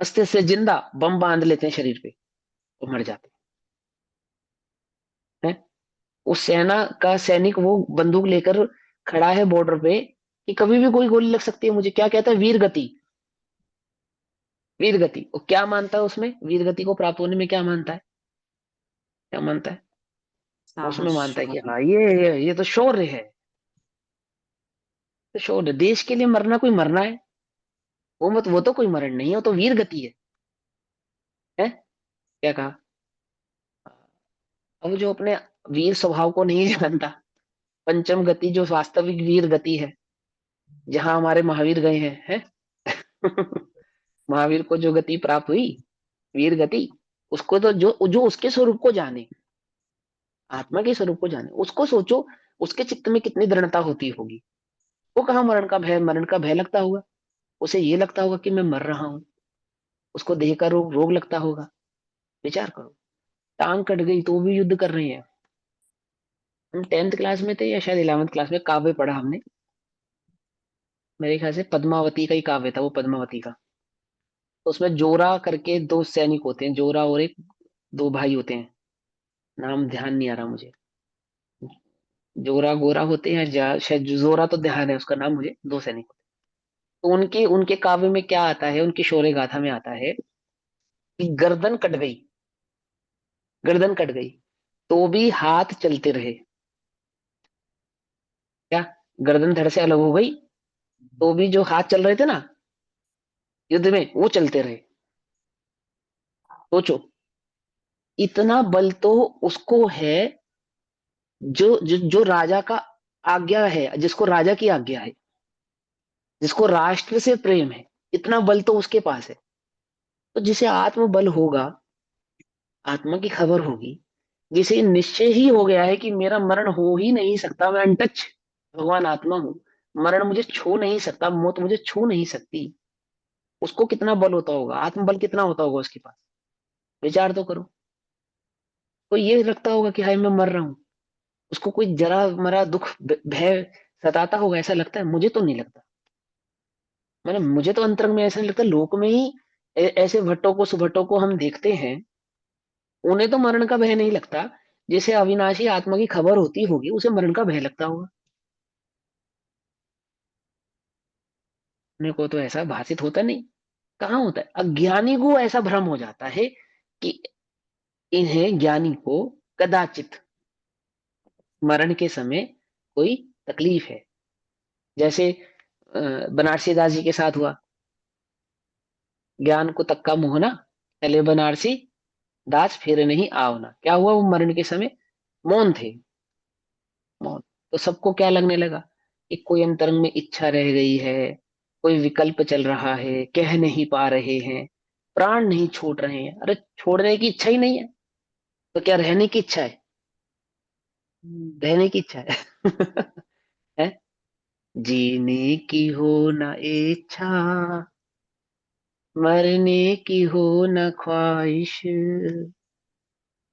हंसते से जिंदा बम बांध लेते हैं शरीर पे, तो मर जाते हैं। उस सेना का सैनिक वो बंदूक लेकर खड़ा है बॉर्डर पे कि कभी भी कोई गोली लग सकती है मुझे। क्या कहता है? वीर गति। वीर गति, वो क्या मानता है उसमें? वीर गति को प्राप्त होने में क्या मानता है? क्या मानता है? उसमें साहस, मानता है कि शौर्य। हाँ ये तो शौर्य है। तो शौर्य, देश के लिए मरना कोई मरना है? वो तो कोई मरण नहीं है, वो तो वीर गति है। क्या कहा? अब जो अपने वीर स्वभाव को नहीं जानता, पंचम गति जो वास्तविक वीर गति है, जहां हमारे महावीर गए हैं? महावीर को जो गति प्राप्त हुई, वीर गति, उसको तो जो जो उसके स्वरूप को जाने, आत्मा के स्वरूप को जाने, उसको सोचो, उसके चित्त में कितनी दृढ़ता होती होगी। वो कहाँ मरण का भय लगता होगा। उसे ये लगता होगा कि मैं मर रहा हूँ। उसको देह का रोग रोग लगता होगा। विचार करो, टांग कट गई तो भी युद्ध कर रहे हैं। हम 10th क्लास में थे या शायद 11th क्लास में, काव्य पढ़ा हमने, मेरे ख्याल से पद्मावती का ही काव्य था वो, पद्मावती का। तो उसमें जोरा करके दो सैनिक होते हैं, जोरा और एक, दो भाई होते हैं, नाम ध्यान नहीं आ रहा मुझे। जोरा गोरा होते हैं, शायद जोरा तो ध्यान है उसका नाम मुझे। दो सैनिक होते हैं। तो उनके उनके काव्य में क्या आता है, उनकी शौर्य गाथा में आता है कि गर्दन कट गई, गर्दन कट गई तो भी हाथ चलते रहे। क्या, गर्दन धड़ से अलग हो गई तो भी जो हाथ चल रहे थे ना युद्ध में, वो चलते रहे। सोचो, इतना बल तो उसको है जो राजा का आज्ञा है, जिसको राजा की आज्ञा है, जिसको राष्ट्र से प्रेम है, इतना बल तो उसके पास है। तो जिसे आत्मबल होगा, आत्मा की खबर होगी, जिसे निश्चय ही हो गया है कि मेरा मरण हो ही नहीं सकता, मैं अनटच भगवान आत्मा हूं, मरण मुझे छू नहीं सकता, मौत मुझे छू नहीं सकती, उसको कितना बल होता होगा, आत्मबल कितना होता होगा उसके पास। विचार तो करो। तो ये लगता होगा कि हाय मैं मर रहा हूँ, उसको कोई जरा मरा दुख भय सताता होगा, ऐसा लगता है? मुझे तो नहीं लगता। मैंने मुझे तो अंतरंग में ऐसा नहीं लगता। लोक में ही ऐसे भट्टों को सुभट्टों को हम देखते हैं, उन्हें तो मरण का भय नहीं लगता। जिसे अविनाशी आत्मा की खबर होती होगी उसे मरण का भय लगता होगा। मेरे को तो ऐसा भासित होता नहीं। कहाँ होता है? अज्ञानी को ऐसा भ्रम हो जाता है कि इन्हें, ज्ञानी को कदाचित मरण के समय कोई तकलीफ है। जैसे बनारसी दास जी के साथ हुआ, ज्ञान को तक्का मोहना, चले बनारसी दास फिर नहीं आवना। क्या हुआ? वो मरण के समय मौन थे, मौन। तो सबको क्या लगने लगा कि कोई अंतरंग में इच्छा रह गई है, कोई विकल्प चल रहा है, कह नहीं पा रहे हैं, प्राण नहीं छूट रहे हैं। अरे छोड़ने की इच्छा ही नहीं है तो क्या रहने की इच्छा है? रहने की इच्छा है। है? जीने की हो न इच्छा, मरने की हो न ख्वाहिश।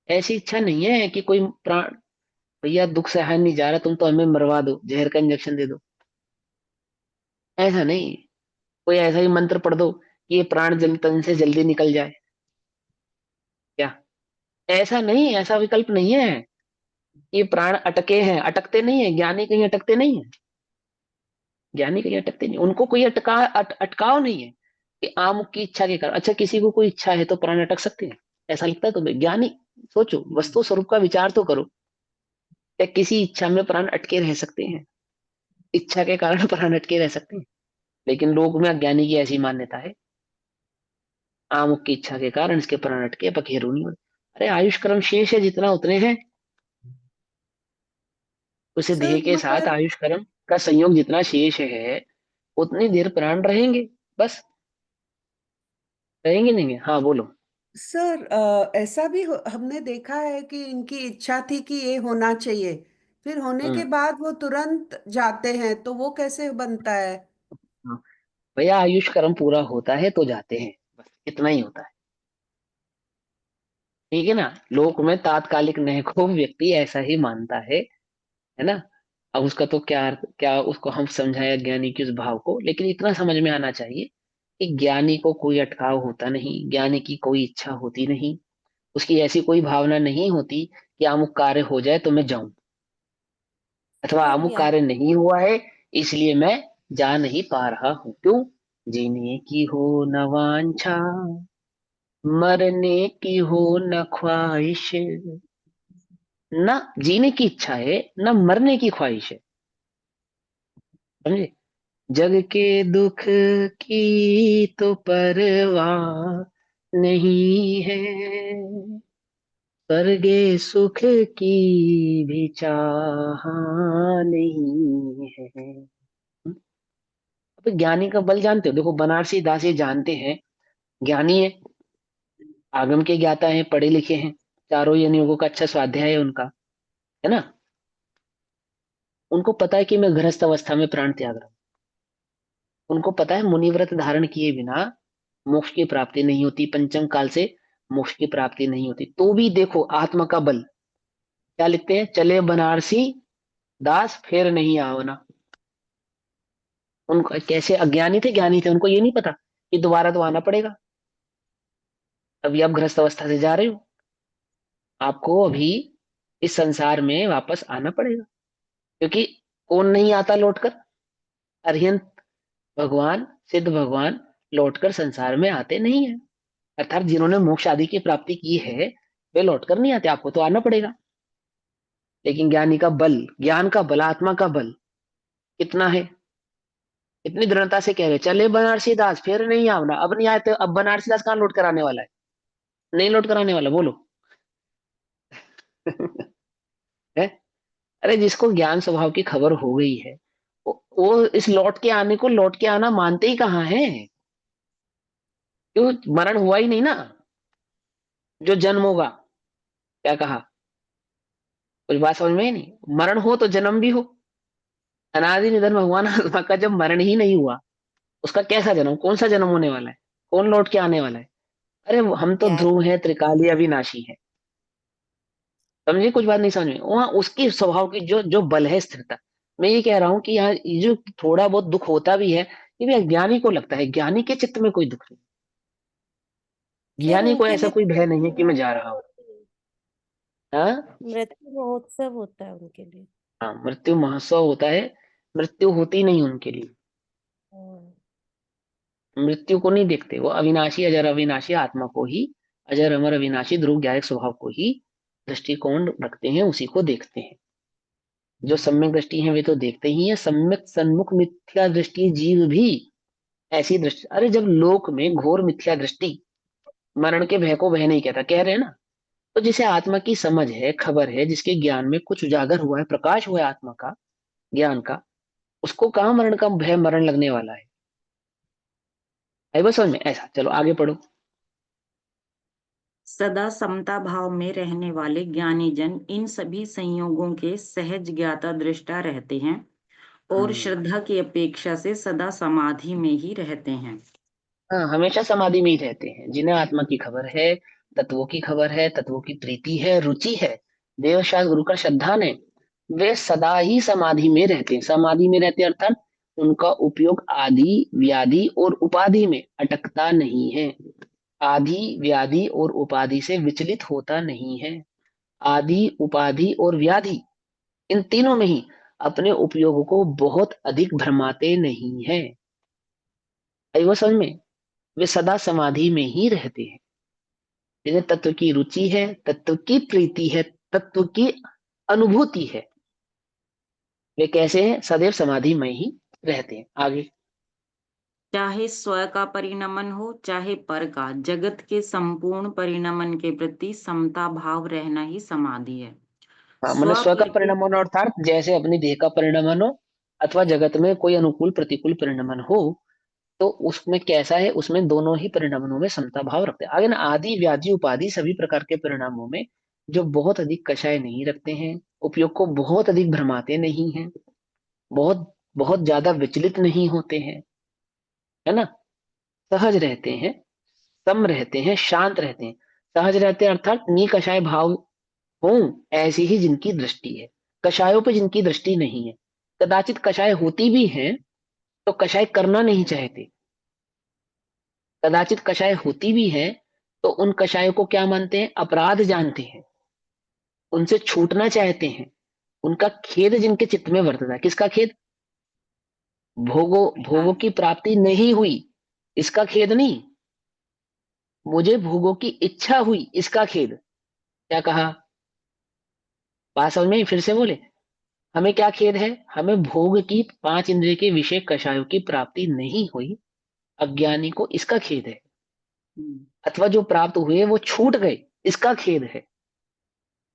ऐसी इच्छा नहीं है कि कोई प्राण, भैया दुख सहन नहीं जा रहा, तुम तो हमें मरवा दो, जहर का इंजेक्शन दे दो। ऐसा नहीं। कोई ऐसा ही मंत्र पढ़ दो कि ये प्राण तन से जल्दी निकल जाए। क्या? ऐसा नहीं, ऐसा विकल्प नहीं है। ये प्राण अटके हैं, अटकते नहीं है। ज्ञानी कहीं अटकते नहीं है, ज्ञानी कहीं अटकते नहीं। उनको कोई अटकाव नहीं है कि आमुख की इच्छा के कारण। अच्छा, किसी को कोई इच्छा है तो प्राण अटक सकते हैं? ऐसा लगता है तुम्हें? ज्ञानी, सोचो, वस्तु स्वरूप का विचार तो करो। क्या किसी इच्छा में प्राण अटके रह सकते हैं? इच्छा के कारण प्राण अटके रह सकते हैं? लेकिन लोक में अज्ञानी की ऐसी मान्यता है, आमुख की इच्छा के कारण इसके प्राण अटके, पखेरु नहीं होते। अरे आयुष कर्म शेष है जितना, उतने हैं। उस देह सर के साथ मगर आयुष कर्म का संयोग जितना शेष है, उतनी देर प्राण रहेंगे, बस। रहेंगे नहीं? हाँ बोलो। सर ऐसा भी हमने देखा है कि इनकी इच्छा थी कि ये होना चाहिए, फिर होने के हम्म। बाद वो तुरंत जाते हैं, तो वो कैसे बनता है? हाँ, भैया आयुष कर्म पूरा होता है तो जाते हैं, बस इतना ही होता है। ठीक है ना? लोक में तात्कालिक न्याय को व्यक्ति ऐसा ही मानता है ना? अब उसका तो क्या क्या उसको हम समझाया ज्ञानी की उस भाव को, लेकिन इतना समझ में आना चाहिए कि ज्ञानी को कोई अटकाव होता नहीं, ज्ञानी की कोई इच्छा होती नहीं, उसकी ऐसी कोई भावना नहीं होती कि अमुक कार्य हो जाए तो मैं जाऊं, अथवा सर अमुक यहाँ कार्य नहीं हुआ है इसलिए मैं जा नहीं पा रहा हूं। क्यों? जीने की हो न वांछा, मरने की हो न ख्वाहिश। ना जीने की इच्छा है, ना मरने की ख्वाहिश है। समझे? जग के दुख की तो परवाह नहीं है, स्वर्गे सुख की भी चाह नहीं है। अब ज्ञानी का बल जानते हो? देखो, बनारसी दास ये जानते हैं, ज्ञानी है, आगम के ज्ञाता हैं, पढ़े लिखे हैं, चारों योनियों का अच्छा स्वाध्याय है उनका, है ना? उनको पता है कि मैं गृहस्थ अवस्था में प्राण त्याग रहा हूं। उनको पता है मुनिव्रत धारण किए बिना मोक्ष की प्राप्ति नहीं होती, पंचम काल से मोक्ष की प्राप्ति नहीं होती। तो भी देखो आत्मा का बल। क्या लिखते हैं? चले बनारसी दास फिर नहीं आवना। उनको कैसे? अज्ञानी थे, ज्ञानी थे, उनको ये नहीं पता कि दोबारा तो आना पड़ेगा। अभी आप गृहस्थ अवस्था से जा रहे हो, आपको अभी इस संसार में वापस आना पड़ेगा, क्योंकि कौन नहीं आता लौटकर? अरिहंत भगवान, सिद्ध भगवान लौटकर संसार में आते नहीं है। अर्थात जिन्होंने मोक्ष आदि की प्राप्ति की है वे लौटकर नहीं आते, आपको तो आना पड़ेगा। लेकिन ज्ञानी का बल, ज्ञान का बल, आत्मा का बल कितना है, इतनी दृढ़ता से कह रहे चले बनारसी दास फिर नहीं आवना, अब नहीं आए तो अब बनारसी दास कहाँ लौट कर आने वाला है, नहीं लौट कर आने वाला, बोलो। है? अरे जिसको ज्ञान स्वभाव की खबर हो गई है वो इस लौट के आने को लौट के आना मानते ही कहाँ है। क्यों, मरण हुआ ही नहीं ना, जो जन्म होगा। क्या कहा, कुछ बात समझ में ही नहीं, मरण हो तो जन्म भी हो। अनादि निधन भगवान आत्मा का जब मरण ही नहीं हुआ, उसका कैसा जन्म, कौन सा जन्म होने वाला है, कौन लौट के आने वाला है। अरे हम तो ज्ञान। ध्रुव है, त्रिकाली, अविनाशी है। समझे, कुछ बात नहीं समझ में, वहां उसकी स्वभाव की जो जो बल है, स्थिरता। मैं ये कह रहा हूं कि यहाँ ये जो थोड़ा बहुत दुख होता भी है, ये भी अज्ञानी को लगता है, ज्ञानी के चित्त में कोई दुख नहीं। सर ज्ञानी को उनके ऐसा लिए कोई भय नहीं है कि मैं जा रहा मृत्यु हूँ। हाँ, महोत्सव होता है उनके लिए। हाँ, मृत्यु महोत्सव होता है, मृत्यु होती नहीं उनके लिए। हाँ। मृत्यु को नहीं देखते, वो अविनाशी अजर अविनाशी आत्मा को ही, अजर अमर अविनाशी ध्रुव ज्ञायक स्वभाव को ही दृष्टिकोण रखते हैं, उसी को देखते हैं। जो सम्यक दृष्टि है वे तो देखते ही है, सम्यक सन्मुख मिथ्या दृष्टि जीव भी ऐसी दृष्टि, अरे जब लोक में घोर मिथ्या दृष्टि मरण के भय को भय नहीं कहता, कह रहे हैं ना, तो जिसे आत्मा की समझ है, खबर है, जिसके ज्ञान में कुछ उजागर हुआ है, प्रकाश हुआ है आत्मा का, ज्ञान का, उसको कहाँ मरण का भय, मरण लगने वाला है। आई बस समझ में, ऐसा चलो आगे पढ़ो। सदा समता भाव में रहने वाले ज्ञानी जन इन सभी संयोगों के सहज ज्ञाता दृष्टा रहते हैं और श्रद्धा की अपेक्षा से सदा समाधि में ही रहते हैं। हाँ, हमेशा समाधि में ही रहते हैं, जिन्हें आत्मा की खबर है, तत्वों की खबर है, तत्वों की प्रीति है, रुचि है, देव शास्त्र गुरु का श्रद्धान है, वे सदा ही समाधि में रहते हैं। समाधि में रहते हैं अर्थात उनका उपयोग आदि व्याधि और उपाधि में अटकता नहीं है, आदि व्याधि और उपाधि से विचलित होता नहीं है। आदि उपाधि और व्याधि, इन तीनों में ही अपने उपयोग को बहुत अधिक भ्रमाते नहीं है। आई वो समझ में, वे सदा समाधि में ही रहते हैं। जिन्हें तत्व की रुचि है, तत्व की प्रीति है, तत्व की अनुभूति है, वे कैसे हैं, सदैव समाधि में ही रहते हैं। आगे, चाहे स्व का परिणमन हो चाहे पर का, जगत के संपूर्ण परिणमन के प्रति समता भाव रहना ही समाधि है। हाँ, मतलब स्व स्व का पर के परिणमन अर्थात जैसे अपनी देह का परिणमन हो अथवा जगत में कोई अनुकूल प्रतिकूल परिणमन हो, तो उसमें कैसा है, उसमें दोनों ही परिणामों में समता भाव रखते हैं। आगे ना, आदि व्याधि उपाधि सभी प्रकार के परिणामों में जो बहुत अधिक कषाय नहीं रखते हैं, उपयोग को बहुत अधिक भ्रमाते नहीं हैं, बहुत बहुत ज्यादा विचलित नहीं होते हैं, है ना, सहज रहते हैं, सम रहते हैं, शांत रहते हैं। सहज रहते हैं अर्थात निकषाय भाव हो, ऐसी ही जिनकी दृष्टि है, कषायों पे जिनकी दृष्टि नहीं है। कदाचित कषाय होती भी हैं तो कषाय करना नहीं चाहते, कदाचित कषाय होती भी है तो उन कषायों को क्या मानते हैं, अपराध जानते हैं, उनसे छूटना चाहते हैं। उनका खेद जिनके चित्त में वर्तता है, किसका खेद, भोगों भोगों हाँ, की प्राप्ति नहीं हुई इसका खेद नहीं, मुझे भोगों की इच्छा हुई इसका खेद। क्या कहा, बात समझ में आई? फिर से बोले, हमें क्या खेद है, हमें भोग की पांच इंद्रिय के विषय कषायों की प्राप्ति नहीं हुई, अज्ञानी को इसका खेद है। अथवा जो प्राप्त हुए वो छूट गए, इसका खेद है।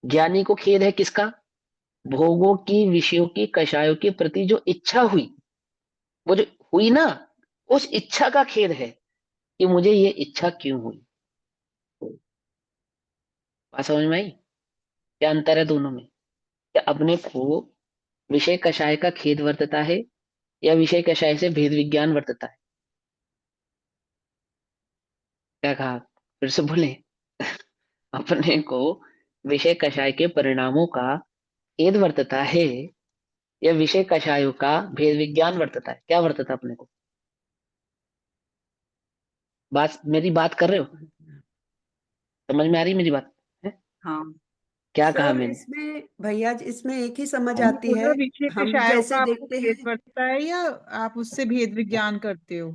ज्ञानी को खेद है किसका, भोगों की विषयों की कषायों के प्रति जो इच्छा हुई, वो जो हुई ना, उस इच्छा का खेद है कि मुझे ये इच्छा क्यों हुई। बात समझ में आई, क्या अंतर है दोनों में, क्या अपने को विषय कषाय का खेद वर्तता है या विषय कषाय से भेद विज्ञान वर्तता है। क्या कहा, फिर से बोले, अपने को विषय कषाय के परिणामों का खेद वर्तता है या विषय कषायों का भेद विज्ञान वर्तता है, क्या वर्तता है अपने को, बात मेरी बात कर रहे हो, समझ में आ रही मेरी बात है? हाँ, क्या कहा सर मैंने? इसमें भैया जी, इसमें एक ही समझ हाँ, आती है। बोला विषय हम कषायों जैसे का आपको देखते भेद हैं, पड़ता है या आप उससे भेद विज्ञान करते हो?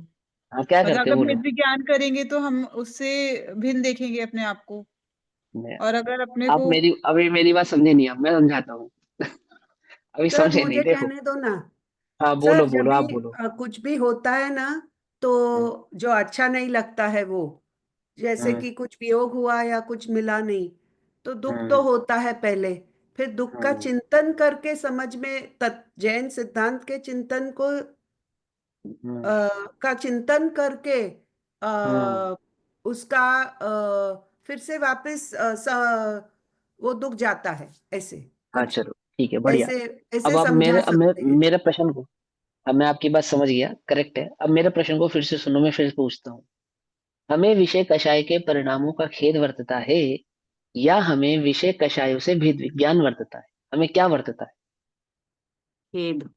हाँ, क्या मतलब करते अगर हो भेद बोलो। विज्ञान करेंगे तो हम उससे भिन्न देखेंगे अपने आप को, मैं और अगर अपने आप को मेरी अभी मेरी बात समझे नहीं, आप मैं समझाता हूँ। अभी सर समझे नहीं, मुझे देखो। कहने दो ना। हाँ, सर बोलो जब बोलो, आप भी बोलो। कुछ भी होता है ना, हम्म, तो जो अच्छा नहीं लगता है वो, जैसे हम्म, कि कुछ वियोग हुआ या कुछ मिला नहीं, तो दुख तो हम्म, होता है पहले। फिर दुख का हम्म, चिंतन करके समझ में जैन सिद्धांत के चिंतन को हम्म, का चिंतन करके हम्म। उसका फिर से वापस वो दुख जाता है, ऐसे हाँ, कुछ, चलो ठीक है, बढ़िया। ऐसे अब ऐसे आप समझा मेरे अब सकते हैं। मेरे प्रश्न को, अब मैं आपकी बात समझ गया, करेक्ट है। अब मेरे प्रश्न को फिर से सुनो, मैं फिर से पूछता हूँ। हमें विषय कषाय के परिणामों का खेद वर्तता है, या हमें विषय कषायों से भेद विज्ञान वर्तता है? हमें क्या वर्तता खेद।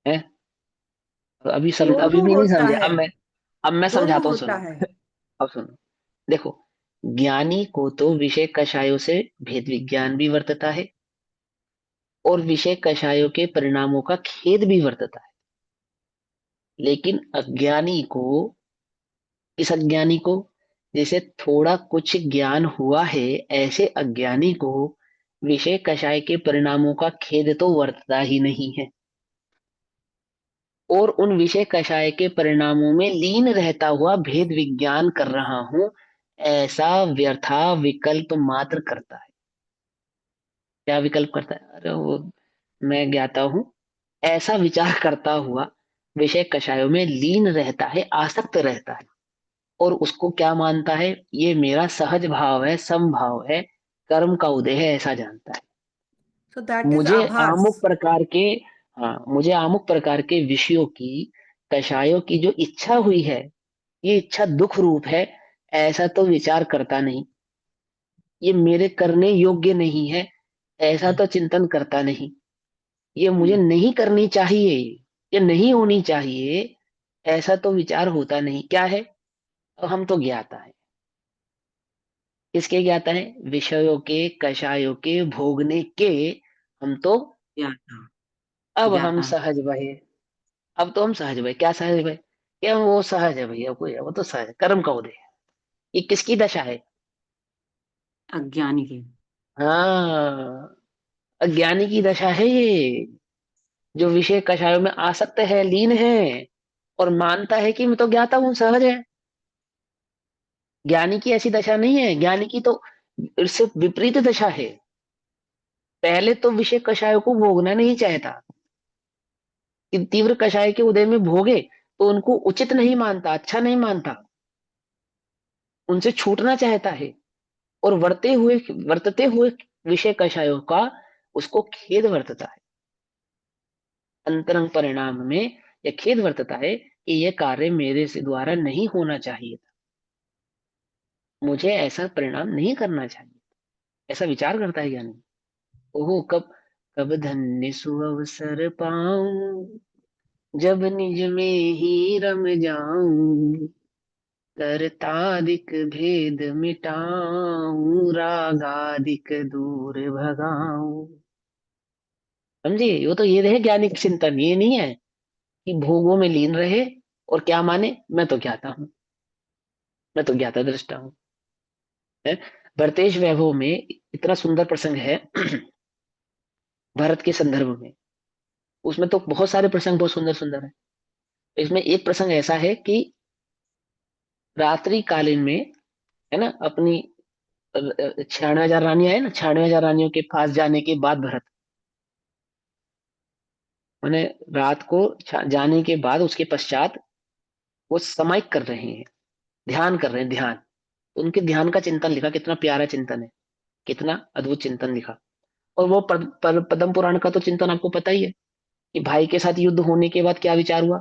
है? अभी दोनों भी नहीं होता समझे। है, अब मैं दोनों समझाता हूँ, होता सुनो। है। अब सुनो, देखो। ज्ञानी को तो विषय कषायों से भेद विज्ञान भी वर्तता है, और विषय कषायों के परिणामों का खेद भी वर्तता है। लेकिन अज्ञानी को, इस अज्ञानी को, जैसे थोड़ा कुछ ज्ञान हुआ है, ऐसे अज्ञानी को विषय कषाय के परिणामों का खेद तो वर्तता ही नहीं है, और उन विषय कषाय के परिणामों में लीन रहता हुआ भेद विज्ञान कर रहा हूं, ऐसा व्यर्था विकल्प मात्र करता है। क्या विकल्प करता है? अरे वो, मैं ज्ञाता हूं, ऐसा विचार करता हुआ विषय कषायों में लीन रहता है, आसक्त रहता है, और उसको क्या मानता है? ये मेरा सहज भाव है, समभाव है, कर्म का उदय है, ऐसा जानता है। सो दैट इज मुझे आभास। आमुक प्रकार के, हाँ, मुझे आमुक प्रकार के विषयों की, कषायों की जो इच्छा हुई है, ये इच्छा दुख रूप है, ऐसा तो विचार करता नहीं। ये मेरे करने योग्य नहीं है, ऐसा तो चिंतन करता नहीं। ये मुझे नहीं करनी चाहिए, ये नहीं होनी चाहिए, ऐसा तो विचार होता नहीं। क्या है? तो हम तो ज्ञाता है। किसके ज्ञाता है? विषयों के, कषायों के, भोगने के। हम तो, ज्ञाता। अब हम ज्ञाता है। सहज भये। अब तो हम सहज भये। क्या सहज भये? क्या वो सहज है भैया, कोई है, वो तो सहज है, कर्म का उदय है। ये किसकी दशा है? अज्ञानी की। हाँ, अज्ञानी की दशा है ये, जो विषय कषायों में आसक्त है, लीन है, और मानता है कि मैं तो ज्ञाता हूं, सहज है। ज्ञानी की ऐसी दशा नहीं है, ज्ञानी की तो इससे विपरीत दशा है। पहले तो विषय कषायों को भोगना नहीं चाहता, कि तीव्र कषाय के उदय में भोगे तो उनको उचित नहीं मानता, अच्छा नहीं मानता, उनसे छूटना चाहता है, और वर्तते हुए विषय कषायों का उसको खेद वर्तता है। अंतरंग परिणाम में यह खेद वर्तता है कि यह कार्य मेरे से द्वारा नहीं होना चाहिए था, मुझे ऐसा परिणाम नहीं करना चाहिए, ऐसा विचार करता है ज्ञानी। ओहो, कब कब धन्य सुअवसर पाऊं, जब निज में ही रम जाऊं, करतादिक भेद मिटाऊं, रागादिक दूर भगाऊं। समझिए, वो तो ये रहे ज्ञानिक चिंतन, ये नहीं है कि भोगों में लीन रहे और क्या माने, मैं तो ज्ञाता हूँ, मैं तो ज्ञाता दृष्टा हूँ। है? भरतेश वैभव में इतना सुंदर प्रसंग है, भरत के संदर्भ में। उसमें तो बहुत सारे प्रसंग बहुत सुंदर सुंदर है। इसमें एक प्रसंग ऐसा है कि रात्रि कालीन में, है ना, अपनी 96,000 रानियां है ना, 96,000 रानियों के पास जाने के बाद भरत, मैंने रात को जाने के बाद उसके पश्चात वो समाइक कर रहे हैं, ध्यान कर रहे हैं, ध्यान। उनके ध्यान का चिंतन लिखा, कितना प्यारा चिंतन है, कितना अद्भुत चिंतन लिखा। और वो पद्म पुराण का तो चिंतन आपको पता ही है, कि भाई के साथ युद्ध होने के बाद क्या विचार हुआ,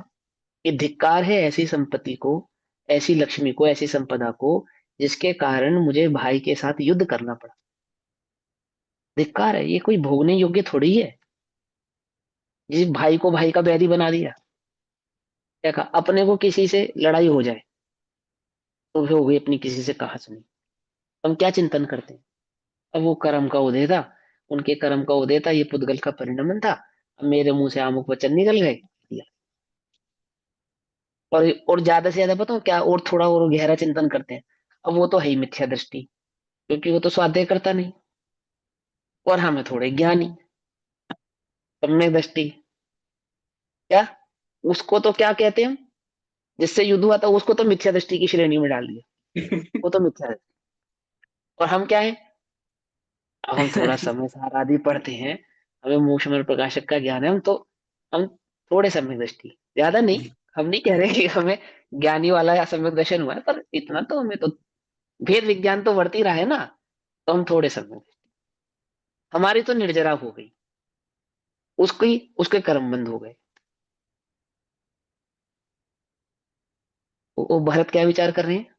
कि धिक्कार है ऐसी संपत्ति को, ऐसी लक्ष्मी को, ऐसी संपदा को, जिसके कारण मुझे भाई के साथ युद्ध करना पड़ा। धिक्कार है, ये कोई भोगने योग्य थोड़ी है। जिस भाई को भाई का बैरी बना दिया। क्या कहा? अपने को किसी से लड़ाई हो जाए तो हो गई, अपनी किसी से कहा सुनी। हम क्या चिंतन करते हैं? अब वो कर्म का उदय था, उनके कर्म का उदय था, ये पुद्गल का परिणमन था। अब मेरे मुंह से आमुख वचन निकल गए। और ज्यादा से ज्यादा बताओ क्या, और थोड़ा और गहरा चिंतन करते हैं, अब वो तो है ही मिथ्या दृष्टि, क्योंकि वो तो स्वाध्याय करता नहीं, और हमें थोड़े ज्ञानी, सम्यक दृष्टि। क्या, उसको तो क्या कहते हैं हम, जिससे युद्ध हुआ था उसको तो मिथ्या दृष्टि की श्रेणी में डाल दिया, वो तो मिथ्या दृष्टि। और हम क्या है, अब हम थोड़ा समय सार आदि पढ़ते हैं, हमें मोक्ष में प्रकाशक का ज्ञान है, हम थोड़े सम्यक दृष्टि, ज्यादा नहीं। हम नहीं कह रहे कि हमें ज्ञानी वाला या सम्यक दर्शन हुआ है, पर इतना तो हमें तो भेद विज्ञान तो बढ़ती रहा है ना, तो हम थोड़े सम्यक, हमारी तो निर्जरा हो गई, उसकी उसके कर्म बंद हो गए। वो भरत क्या विचार कर रहे हैं,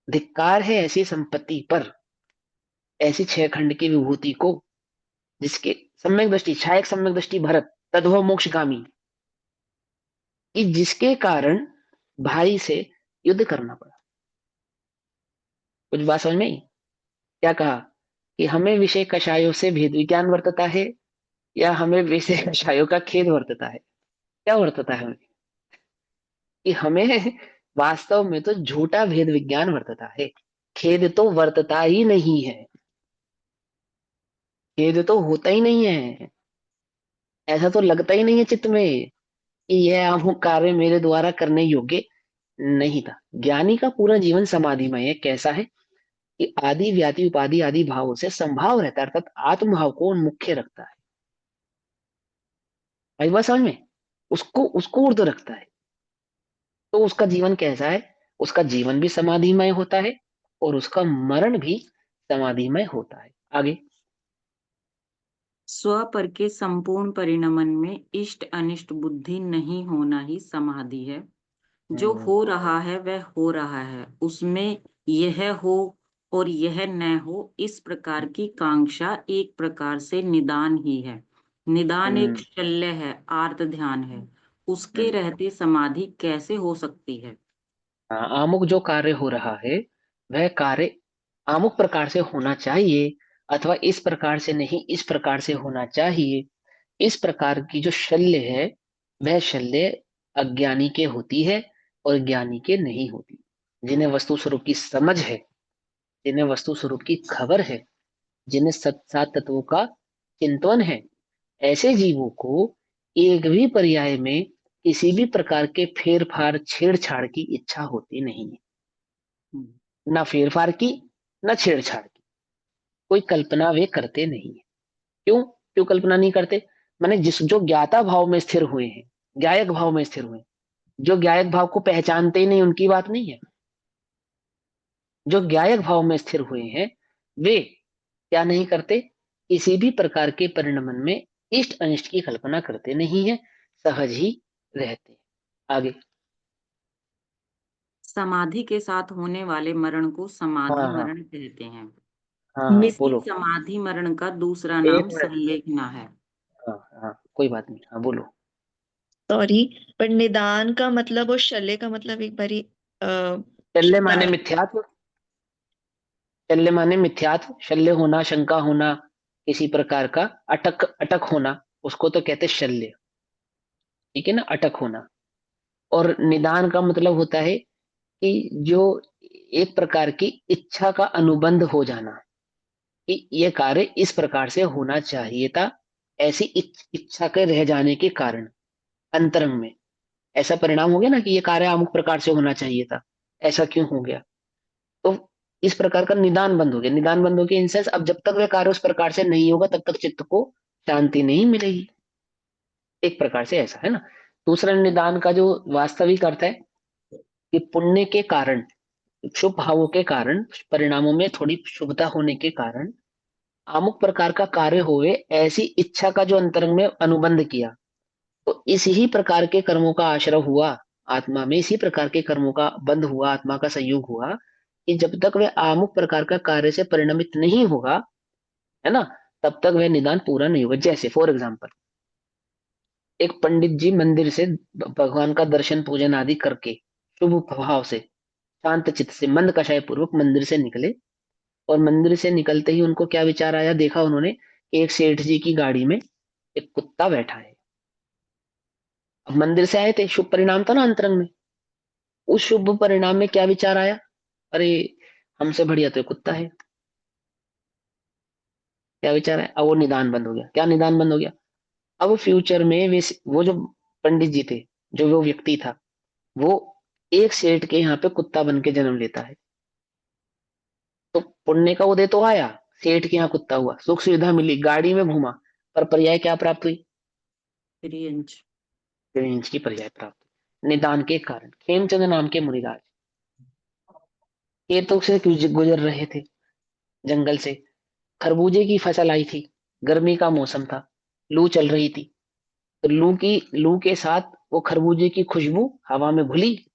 धिक्कार है ऐसी संपत्ति पर, ऐसी छह खंड की विभूति को, जिसके सम्यक दृष्टि, छायक सम्यक दृष्टि भरत तद्भव मोक्षगामी, कि जिसके कारण भाई से युद्ध करना पड़ा। कुछ बात समझ में आई? क्या कहा कि हमें विषय कषायों से भेद विज्ञान वर्तता है, या हमें विषय कषायों का खेद वर्तता है? क्या वर्तता है हमें, कि हमें वास्तव में तो झूठा भेद विज्ञान वर्तता है, खेद तो वर्तता ही नहीं है, खेद तो होता ही नहीं है, ऐसा तो लगता ही नहीं है चित्त में कि यह अमुक कार्य मेरे द्वारा करने योग्य नहीं था। ज्ञानी का पूरा जीवन समाधिमय है, कैसा है कि आदि व्याधि उपाधि आदि भावों से संभाव रहता है, अर्थात आत्मभाव को मुख्य रखता है। भाई बात समझ में, उसको उसको ऊर्ध्व रखता है, तो उसका जीवन कैसा है, उसका जीवन भी समाधिमय होता है, और उसका मरण भी समाधिमय होता है। आगे, स्व पर के संपूर्ण परिणमन में इष्ट अनिष्ट बुद्धि नहीं होना ही समाधि है। जो हो रहा है वह हो रहा है, उसमें यह हो और यह न हो, इस प्रकार की कांक्षा एक प्रकार से निदान ही है। निदान एक शल्य है, आर्त ध्यान है, उसके रहते समाधि कैसे हो सकती है? आमुक जो कार्य हो रहा है, वह कार्य आमुक प्रकार से होना चाहिए, अथवा इस प्रकार से नहीं, इस प्रकार से होना चाहिए। इस प्रकार की जो शल्य है, वह शल्य अज्ञानी के होती है, और ज्ञानी के नहीं होती। जिन्हें वस्तु स्वरूप की समझ है, जिन्हें वस्तु स्वरूप की खबर है, जिन्हें सत सात तत्वों का चिंतन है, ऐसे जीवों को एक भी पर्याय में किसी भी प्रकार के फेर फार छेड़छाड़ की इच्छा होती नहीं है। ना फेर फार की, ना छेड़छाड़ की, कोई कल्पना वे करते नहीं है। क्यों क्यों कल्पना नहीं करते? माने जिस जो ज्ञाता भाव में स्थिर हुए हैं, ज्ञायक भाव में स्थिर हुए हैं, जो ज्ञायक भाव को पहचानते ही नहीं, उनकी बात नहीं है। जो ज्ञायक भाव में स्थिर हुए हैं, वे क्या नहीं करते, किसी भी प्रकार के परिणमन में इष्ट अनिष्ट की कल्पना करते नहीं है, सहज ही रहते हैं। आगे, समाधि के साथ होने वाले मरण को समाधि हाँ हाँ मरण कहते हैं। हाँ हाँ, इसी बोलो। समाधि मरण का दूसरा एक नाम मिनट, संलेखना है। हाँ हाँ, कोई बात नहीं, हाँ बोलो। सॉरी, पर निदान का मतलब और शल्य का मतलब एक बारी शल्य माने दोबारा। मिथ्यात्व, शल्य माने मिथ्यात्व, शल्य होना, शंका होना, किसी प्रकार का अटक अटक होना, उसको तो कहते शल्य। ठीक है ना, अटक होना। और निदान का मतलब होता है कि जो एक प्रकार की इच्छा का अनुबंध हो जाना, कि यह कार्य इस प्रकार से होना चाहिए था, ऐसी इच्छा के रह जाने के कारण अंतरंग में ऐसा परिणाम हो गया ना, कि यह कार्य अमुक प्रकार से होना चाहिए था, ऐसा क्यों हो गया, तो इस प्रकार का निदान बंद हो गया। निदान बंद हो गया इन सेंस, अब जब तक वह कार्य उस प्रकार से नहीं होगा, तब तक चित्त को शांति नहीं मिलेगी। एक प्रकार से ऐसा है ना। दूसरा निदान का जो वास्तविक अर्थ है, कि पुण्य के कारण, शुभ भावों के कारण, परिणामों में थोड़ी शुभता होने के कारण अमुक प्रकार का कार्य होवे, ऐसी इच्छा का जो अंतरंग में अनुबंध किया, तो इस ही प्रकार के कर्मों का आश्रय हुआ आत्मा में, इसी प्रकार के कर्मों का बंध हुआ, आत्मा का संयोग हुआ, कि जब तक वह आमुक प्रकार का कार्य से परिणमित नहीं होगा, है ना, तब तक वह निदान पूरा नहीं होगा। जैसे फॉर एग्जाम्पल, एक पंडित जी मंदिर से भगवान का दर्शन पूजन आदि करके शुभ भाव से, शांत चित्त से, मंद कषाय पूर्वक मंदिर से निकले, और मंदिर से निकलते ही उनको क्या विचार आया, देखा उन्होंने कि एक सेठ जी की गाड़ी में एक कुत्ता बैठा है। अब मंदिर से आए थे, शुभ परिणाम था ना अंतरंग में। उस शुभ परिणाम में क्या विचार आया, अरे हमसे बढ़िया तो ये कुत्ता है। क्या विचार है, अब वो निदान बंद हो गया। क्या निदान बंद हो गया, अब फ्यूचर में वो जो पंडित जी थे, जो वो व्यक्ति था, वो एक सेठ के यहाँ पे कुत्ता बन के जन्म लेता है। तो पुण्य का उदय तो आया, सेठ के यहाँ कुत्ता हुआ, सुख सुविधा मिली, गाड़ी में घूमा, पर पर्याय क्या प्राप्त हुई, 3 इंच। 3 इंच की पर्याय प्राप्त हुई। निदान के कारण खेमचंद नाम के मुनिराज खेतों से गुजर रहे थे, जंगल से। खरबूजे की फसल आई थी, गर्मी का मौसम था, लू चल रही थी। तो लू के साथ वो खरबूजे की खुशबू हवा में घुली,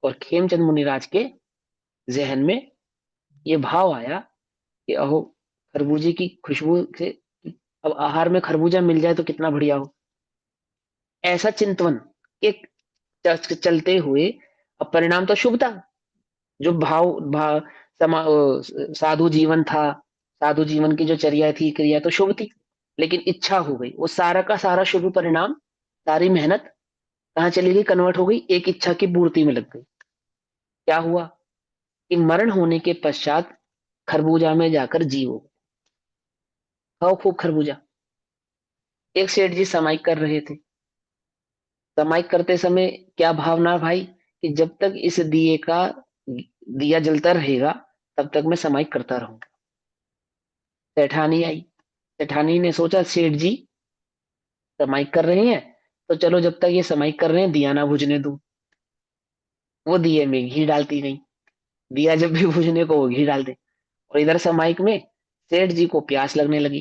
और खेमचंद मुनिराज के जहन में ये भाव आया कि अहो, खरबूजे की खुशबू से अब आहार में खरबूजा मिल जाए तो कितना बढ़िया हो। ऐसा चिंतवन के चलते हुए अब परिणाम तो शुभ था। जो साधु जीवन था, साधु जीवन की जो चर्या थी, क्रिया तो शुभ थी, लेकिन इच्छा हो गई, वो सारा का सारा शुभ परिणाम, सारी मेहनत कहाँ चली गई, कन्वर्ट हो गई एक इच्छा की पूर्ति में लग गई। क्या हुआ कि मरण होने के पश्चात खरबूजा में जाकर जीवो, खाओ खूब खरबूजा। एक सेठ जी समाई कर रहे थे। समाई करते समय क्या भावना भाई, कि जब तक इस दिया जलता रहेगा तब तक मैं समाई करता रहूंगा। सेठानी आई, सेठानी ने सोचा सेठ जी समाई कर रहे हैं, तो चलो जब तक ये समाई कर रहे हैं दिया ना बुझने दूं। वो दिए में घी डालती गई, दिया जब भी बुझने को वो घी डाल दे। और इधर समाइक में सेठ जी को प्यास लगने लगी।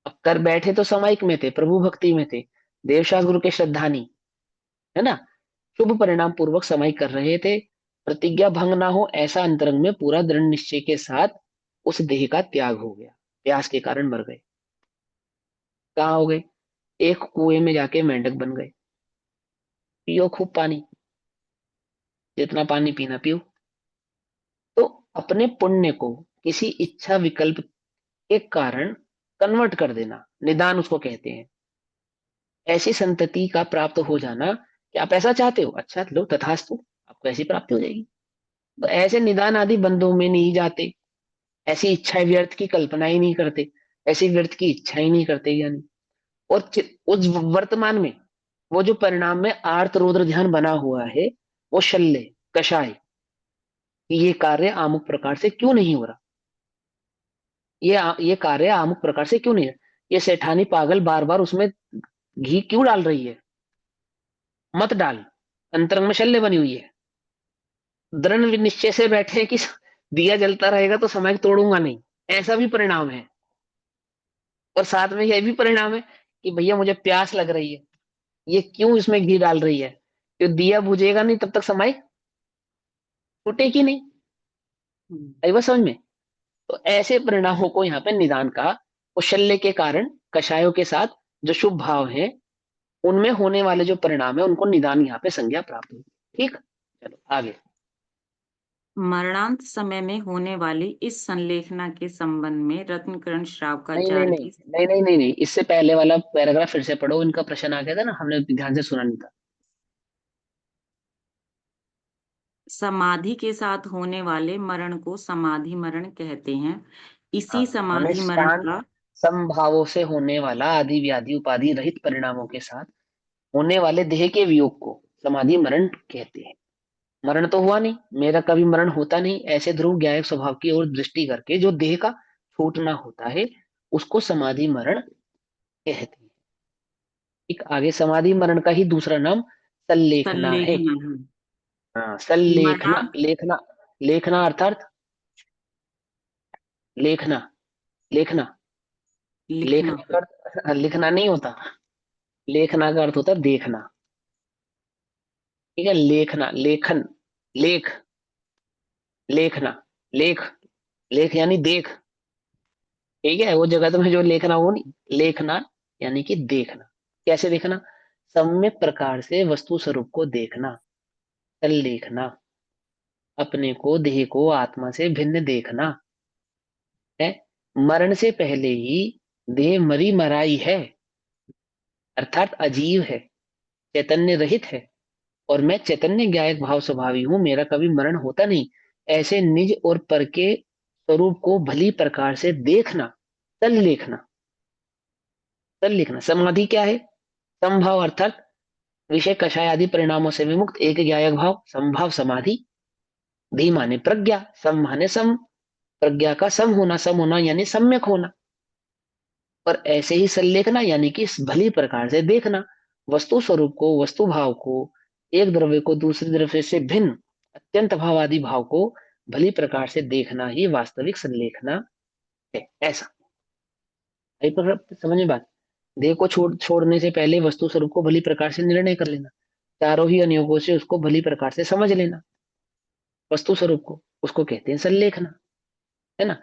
अब कर बैठे तो समाइक में थे, प्रभु भक्ति में थे, देवशास गुरु के श्रद्धानी, है ना, शुभ परिणाम पूर्वक समाई कर रहे थे। प्रतिज्ञा भंग ना हो ऐसा अंतरंग में पूरा दृढ़ निश्चय के साथ उस देह का त्याग हो गया। प्यास के कारण मर गए। कहाँ हो गए, एक कुएं में जाके मेंढक बन गए। पियो खूब पानी, जितना पानी पीना पियो। तो अपने पुण्य को किसी इच्छा विकल्प के कारण कन्वर्ट कर देना, निदान उसको कहते हैं। ऐसी संतति का प्राप्त हो जाना कि आप ऐसा चाहते हो, अच्छा लो तथास्तु, आपको ऐसी प्राप्ति हो जाएगी। तो ऐसे निदान आदि बंधों में नहीं जाते, ऐसी इच्छाएं व्यर्थ की कल्पना ही नहीं करते, ऐसी व्यर्थ की इच्छा ही नहीं करते ज्ञानी। और उस वर्तमान में वो जो परिणाम में आर्त रौद्र ध्यान बना हुआ है, वो शल्य कषाय, कि ये कार्य अमुक प्रकार से क्यों नहीं हो रहा, ये कार्य अमुक प्रकार से क्यों नहीं है, ये सेठानी पागल बार बार उसमें घी क्यों डाल रही है, मत डाल। अंतरंग में शल्य बनी हुई है, दृढ़ निश्चय से बैठे हैं कि दिया जलता रहेगा तो समय तोड़ूंगा नहीं, ऐसा भी परिणाम है। और साथ में यह भी परिणाम है कि भैया मुझे प्यास लग रही है, ये क्यों इसमें घी डाल रही है, तो दिया बुझेगा नहीं तब तक समय टूटेगी नहीं। आई बात समझ में। तो ऐसे परिणामों को यहाँ पे निदान कहा। कौशल्य के कारण कषायों के साथ जो शुभ भाव है, उनमें होने वाले जो परिणाम है उनको निदान यहाँ पे संज्ञा प्राप्त हुई। ठीक, चलो आगे। मरणांत समय में होने वाली इस संलेखना के संबंध में रत्नकरण नहीं नहीं श्रावकाचार्य नहीं की नहीं नहीं नहीं नहीं, इससे पहले वाला पैराग्राफ फिर से पढ़ो, इनका प्रश्न आ गया था ना, हमने ध्यान से सुना नहीं था। समाधि के साथ होने वाले मरण को समाधि मरण कहते हैं। हाँ, इसी हमें समाधि मरण शांत का समभावों से होने वाला आदि व्याधि उपाधि रहित परिणामों के साथ होने वाले देह के वियोग को समाधि मरण कहते हैं। मरण तो हुआ नहीं, मेरा कभी मरण होता नहीं, ऐसे ध्रुव ज्ञायक स्वभाव की ओर दृष्टि करके जो देह का छूटना होता है उसको समाधि मरण कहते हैं। एक आगे समाधि मरण का ही दूसरा नाम सल्लेखना है। संलेखना है। हाँ, सल्लेखना, मरणांत लेखना, लेखना अर्थात लेखना, लेखना, लिखना। लेखना का लिखना नहीं होता, लेखना का अर्थ होता है देखना। ठीक है, लेखना, लेखन, लेख, लेखना, लेख, लेख यानी देख। ठीक है, वो जगत में जो लेखना वो नहीं, लेखना यानी कि देखना। कैसे देखना, सम्यक प्रकार से वस्तु स्वरूप को देखना, सल्लेखना। अपने को, देह को आत्मा से भिन्न देखना है। मरण से पहले ही देह मरी मराई है, अर्थात अजीव है, चैतन्य रहित है, और मैं चैतन्य ज्ञायक भाव स्वभावी हूं, मेरा कभी मरण होता नहीं। ऐसे निज और पर के स्वरूप को भली प्रकार से देखना, तल देखना। तल लिखना। समाधि क्या है? समभाव अर्थात विषय कषाय आदि परिणामों से विमुक्त एक ज्ञायक भाव, समभाव समाधि। धी माने प्रज्ञा, सम माने सम, प्रज्ञा का सम होना यानी सम्यक होना। और ऐसे ही संलेखना यानी कि भली प्रकार से देखना, वस्तु स्वरूप को, वस्तु भाव को, एक द्रव्य को दूसरे द्रव्य से भिन्न अत्यंत भाव आदि भाव को भली प्रकार से देखना ही वास्तविक संलेखना है। ऐसा समझ में बात। देह को छोड़ने से पहले वस्तु स्वरूप को भली प्रकार से निर्णय कर लेना, चारों ही अनुयोगों से उसको भली प्रकार से समझ लेना, वस्तु स्वरूप को, उसको कहते हैं संलेखना, है ना।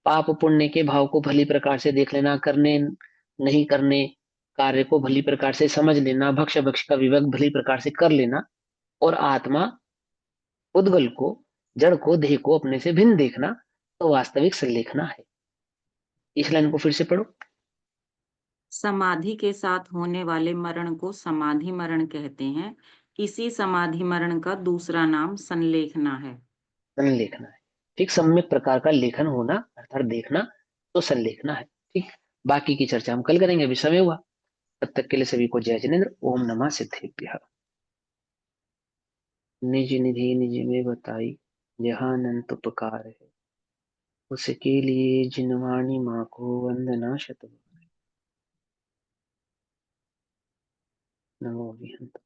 पाप पुण्य के भाव को भली प्रकार से देख लेना, करने नहीं करने कार्य को भली प्रकार से समझ लेना, भक्ष भक्ष का विवेक भली प्रकार से कर लेना, और आत्मा उद्गल को, जड़ को, देह को अपने से भिन्न देखना, तो वास्तविक संलेखना है। इस लाइन को फिर से पढ़ो। समाधि के साथ होने वाले मरण को समाधि मरण कहते हैं। इसी समाधि मरण का दूसरा नाम संलेखना है। संलेखना है, ठीक। सम्यक प्रकार का लेखन होना अर्थात देखना, तो संलेखना है, ठीक। बाकी की चर्चा हम कल करेंगे, अभी समय हुआ। तब तक के लिए सभी को जय जिनेन्द्र। ओम नमः सिद्धेभ्यः। निज निधि निज में बताई, जहाँ अनंत उपकार है, उसके लिए जिनवाणी माँ को वंदना शतबार। नमो विहंत।